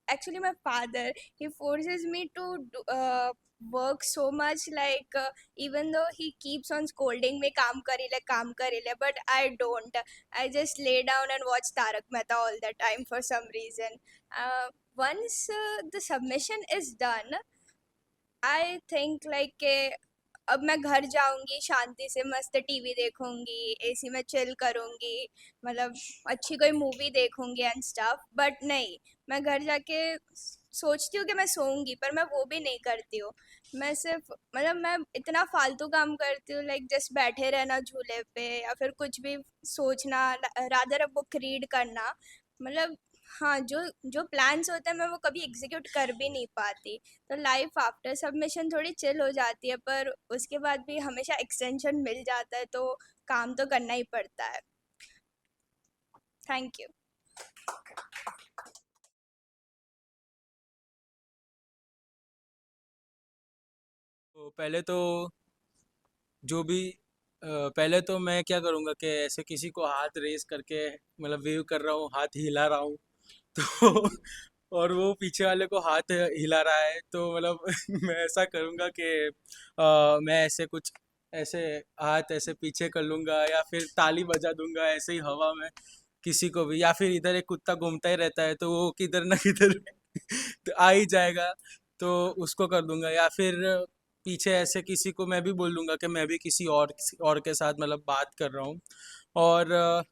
actually my father, he forces me to work so much, like even though he keeps on scolding me, काम करी ले, but I don't. I just lay down and watch Tarak Mehta all the time for some reason. Once the submission is done, I think like के अब मैं घर जाऊंगी, शांति से मस्त टीवी देखूंगी, एसी में चिल करूंगी, मतलब अच्छी कोई मूवी देखूंगी एंड स्टफ, बट नहीं, मैं घर जाके सोचती हूँ कि मैं सोऊंगी, पर मैं वो भी नहीं करती हूँ। मैं सिर्फ मतलब मैं इतना फालतू काम करती हूँ, लाइक जस्ट बैठे रहना झूले पे या फिर कुछ भी सोचना, रादर अ बुक रीड करना, मतलब हाँ, जो जो प्लान्स होते हैं मैं वो कभी एग्जीक्यूट कर भी नहीं पाती। तो लाइफ आफ्टर सबमिशन थोड़ी चिल हो जाती है, पर उसके बाद भी हमेशा एक्सटेंशन मिल जाता है, तो काम तो करना ही पड़ता है। Thank you. तो पहले तो जो भी पहले तो मैं क्या करूँगा कि ऐसे किसी को हाथ रेस करके मतलब वेव कर रहा हूँ, हाथ हिला रहा हूँ तो और वो पीछे वाले को हाथ हिला रहा है, तो मतलब मैं ऐसा करूँगा कि मैं ऐसे कुछ ऐसे हाथ ऐसे पीछे कर लूँगा या फिर ताली बजा दूंगा ऐसे ही हवा में किसी को भी, या फिर इधर एक कुत्ता घूमता ही रहता है तो वो किधर ना किधर तो आ ही जाएगा, तो उसको कर दूंगा। या फिर पीछे ऐसे किसी को मैं भी बोल दूंगा कि मैं भी किसी और के साथ मतलब बात कर रहा हूँ, और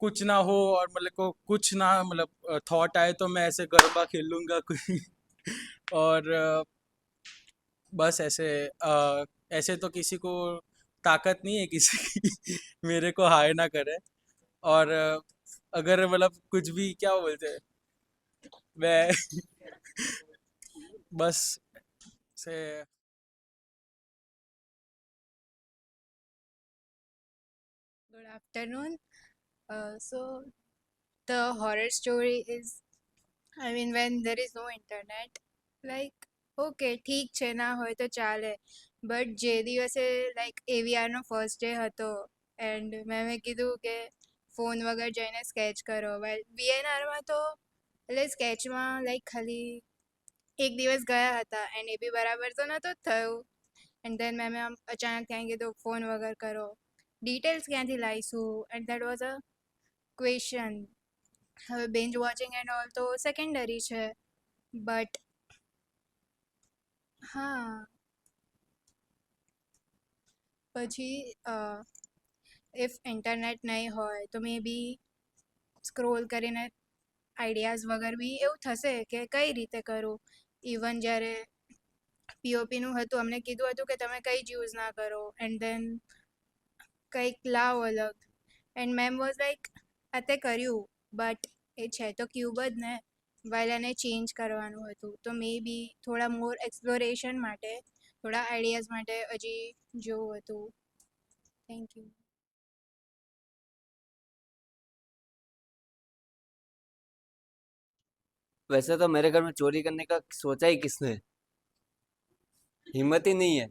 कुछ ना हो और मतलब को कुछ ना मतलब थॉट आए तो मैं ऐसे गरबा खेल लूँगा कोई और बस ऐसे ऐसे तो किसी को ताकत नहीं है किसी की मेरे को हाय ना करे, और अगर मतलब कुछ भी क्या बोलते हैं मैं बस से Good afternoon. So the horror story is, I mean, when there is no internet, like, okay, ઠીક છે, ના હોય તો ચાલે, બટ જે દિવસે લાઈક એવીઆરનો ફર્સ્ટ ડે હતો એન્ડ મેમે કીધું કે ફોન વગર જઈને સ્કેચ કરો, વેલ વીએનઆરમાં તો એટલે સ્કેચમાં લાઈક ખાલી એક દિવસ ગયા હતા એન્ડ એ બી બરાબર તો નહોતું થયું, એન્ડ દેન મેમે આમ અચાનક ત્યાં કીધું ફોન વગર કરો, ડિટેલ્સ ક્યાંથી લાવીશું, and that was a question. હવે બેન્ચ વોચિંગ એન્ડ ઓલ તો સેકન્ડરી છે, બટ હા પછી ઇફ ઇન્ટરનેટ નહીં હોય તો મે બી સ્ક્રોલ કરીને આઈડિયાઝ વગર બી એવું થશે કે કઈ રીતે કરું. ઇવન જ્યારે પીઓપીનું હતું અમને કીધું હતું કે તમે કંઈ જ યુઝ ના કરો, એન્ડ દેન કંઈક લાવ અલગ, એન્ડ મેમ વોઝ લાઈક આ તે કર્યું, બટ એ છે તો ક્યુબ જ ને, વાઇલ એને ચેન્જ કરવાનું હતું, તો મે બી થોડા મોર એક્સપ્લોરેશન માટે, થોડા આઈડિયાઝ માટે હજી જોવું હતું. Thank you. वैसे तो मेरे घर में चोरी करने का सोचा ही किसने, हिम्मत ही नहीं है,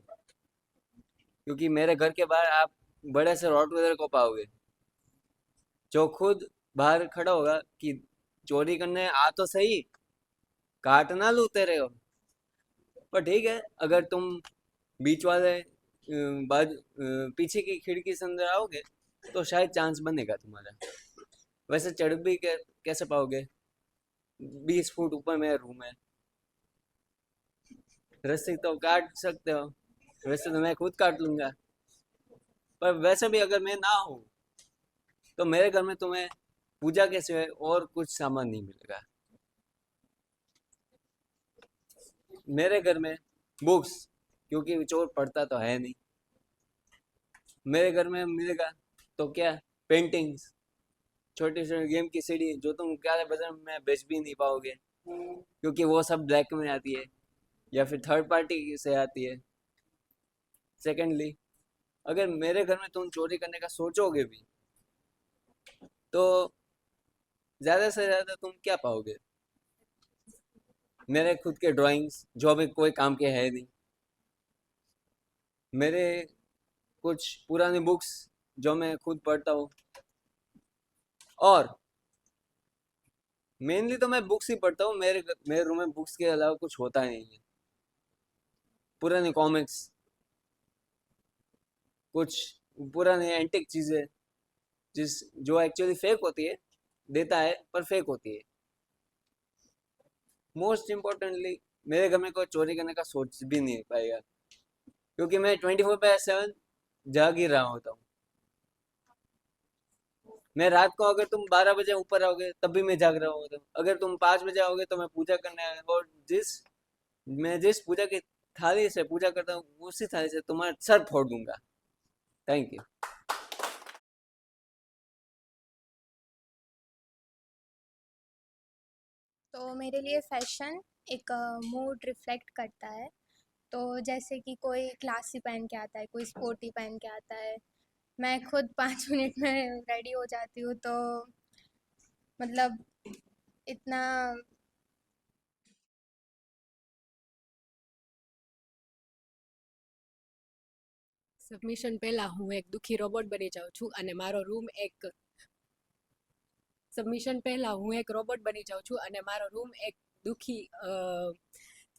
क्योंकि मेरे घर के बाहर आप बड़े से रॉटवेलर को पाओगे जो खुद बाहर खड़ा होगा कि चोरी करने आ तो सही, काट ना लूं तेरे हो। पर ठीक है, अगर तुम बीच वाले पीछे की खिड़की से अंदर आओगे तो शायद चांस बनेगा तुम्हारा। वैसे चढ़ भी कैसे पाओगे, 20 फुट ऊपर मेरा रूम है, रस्सी तो काट सकते हो, वैसे तो मैं खुद काट लूंगा, पर वैसे भी अगर मैं ना हूँ तो मेरे घर में तुम्हें पूजा के सिवाय और कुछ सामान नहीं मिलेगा। मेरे घर में बुक्स, क्योंकि चोर पढ़ता तो है नहीं, मेरे घर में मिलेगा तो क्या, पेंटिंग्स, छोटी छोटी गेम की सीडी जो तुम 11 बजे में बेच भी नहीं पाओगे, क्योंकि वो सब ब्लैक में आती है या फिर थर्ड पार्टी से आती है। सेकेंडली, अगर मेरे घर में तुम चोरी करने का सोचोगे भी तो ज़्यादा से ज़्यादा तुम क्या पाओगे? मेरे खुद के ड्राइंग्स जो अभी कोई काम के है नहीं, मेरे कुछ पुरानी बुक्स जो मैं खुद पढ़ता हूँ, और मेनली तो मैं बुक्स ही पढ़ता हूँ। मेरे रूम में बुक्स के अलावा कुछ होता नहीं है। पुराने कॉमिक्स, कुछ पुराने एंटिक चीज़ें जो एक्चुअली फेक होती है, देता है पर फेक होती है। मोस्ट इम्पोर्टेंटली मेरे घर में कोई चोरी करने का सोच भी नहीं पाएगा, क्योंकि मैं 24/7 जाग ही रहा होता हूँ। मैं रात को अगर तुम 12 बजे ऊपर आओगे तब भी मैं जाग रहा होता हूँ। अगर तुम 5 बजे आओगे तो मैं पूजा करने आया, और मैं जिस पूजा की थाली से पूजा करता हूँ उसी थाली से तुम्हारा सर फोड़ दूंगा। Thank you. तो मेरे लिए फैशन एक मूड रिफ्लेक्ट करता है। तो जैसे कि कोई क्लासी पहन के आता है, कोई स्पोर्टी पहन के आता है, मैं खुद 5 मिनट में रेडी हो जाती हूँ। तो मतलब इतना સબમિશન પહેલાં હું એક દુઃખી રોબોટ બની જાઉં છું અને મારો રૂમ એક સબમિશન પહેલાં હું એક રોબોટ બની જાઉં છું અને મારો રૂમ એક દુઃખી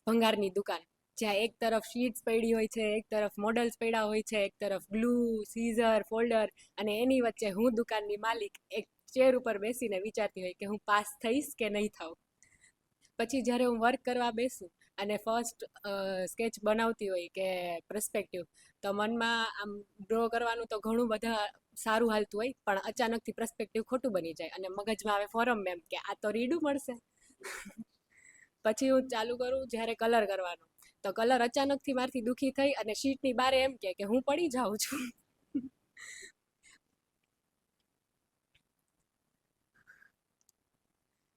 ભંગારની દુકાન, જ્યાં એક તરફ શીટ્સ પડી હોય છે, એક તરફ મોડલ્સ પડ્યા હોય છે, એક તરફ ગ્લુ, સીઝર, ફોલ્ડર, અને એની વચ્ચે હું દુકાનની માલિક એક ચેર ઉપર બેસીને વિચારતી હોય કે હું પાસ થઈશ કે નહીં થાઉં. પછી જ્યારે હું વર્ક કરવા બેસું અને ફર્સ્ટ સ્કેચ બનાવતી હોય કે પરસ્પેક્ટિવ, તો મનમાં આમ ડ્રો કરવાનું તો ઘણું બધા સારું હાલતું હોય, પણ અચાનકથી પરસ્પેક્ટિવ ખોટું બની જાય અને મગજમાં આવે ફોરમ મેમ કે આ તો રીડું મળશે. પછી હું ચાલુ કરું જ્યારે કલર કરવાનું, તો કલર અચાનકથી મારથી દુઃખી થઈ અને શીટની બારે એમ કે હું પડી જાઉં છું.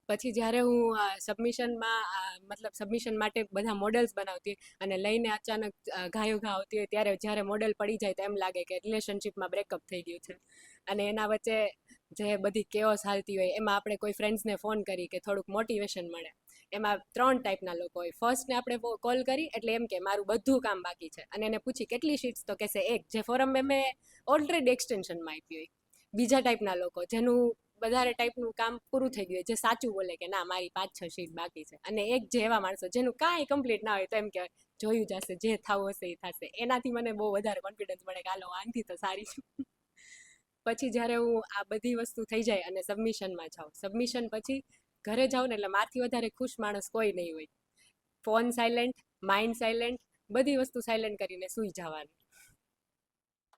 પછી જ્યારે હું મતલબ સબમિશન માટે બધા મોડલ્સ બનાવતી અને લઈને અચાનક ઘાયો ઘા આવતી હોય, ત્યારે જ્યારે મોડલ પડી જાય તો એમ લાગે કે રિલેશનશિપમાં બ્રેકઅપ થઈ ગયું છે. અને એના વચ્ચે જે બધી કેઓસ હાલતી હોય એમાં આપણે કોઈ ફ્રેન્ડ્સને ફોન કરી કે થોડુંક મોટિવેશન મળે. એમાં 3 ટાઈપના લોકો હોય. ફર્સ્ટને આપણે કોલ કરી એટલે એમ કે મારું બધું કામ બાકી છે, અને એને પૂછી કેટલી શીટ્સ, તો કહેશે એક, જે ફોરમ મેં ઓલરેડી એક્સટેન્શનમાં આપી હોય. બીજા ટાઈપના લોકો જેનું વધારે ટાઈપનું કામ પૂરું થઈ ગયું, જે સાચું બોલે કે ના મારી 5-6 શીટ બાકી છે. અને એક જે એવા માણસો જેનું કાંઈ કમ્પ્લીટ ના હોય તો એમ કે જોયું જશે, જે થવું હશે એ થશે. એનાથી મને બહુ વધારે કોન્ફિડન્સ મળે કે હાલો આનથી તો સારી છું. પછી જ્યારે હું આ બધી વસ્તુ થઈ જાય અને સબમિશનમાં જાઉં, સબમિશન પછી ઘરે જાઉં ને એટલે મારથી વધારે ખુશ માણસ કોઈ નહીં હોય. ફોન સાયલેન્ટ, માઇન્ડ સાયલેન્ટ, બધી વસ્તુ સાયલેન્ટ કરીને સૂઈ જવાનું.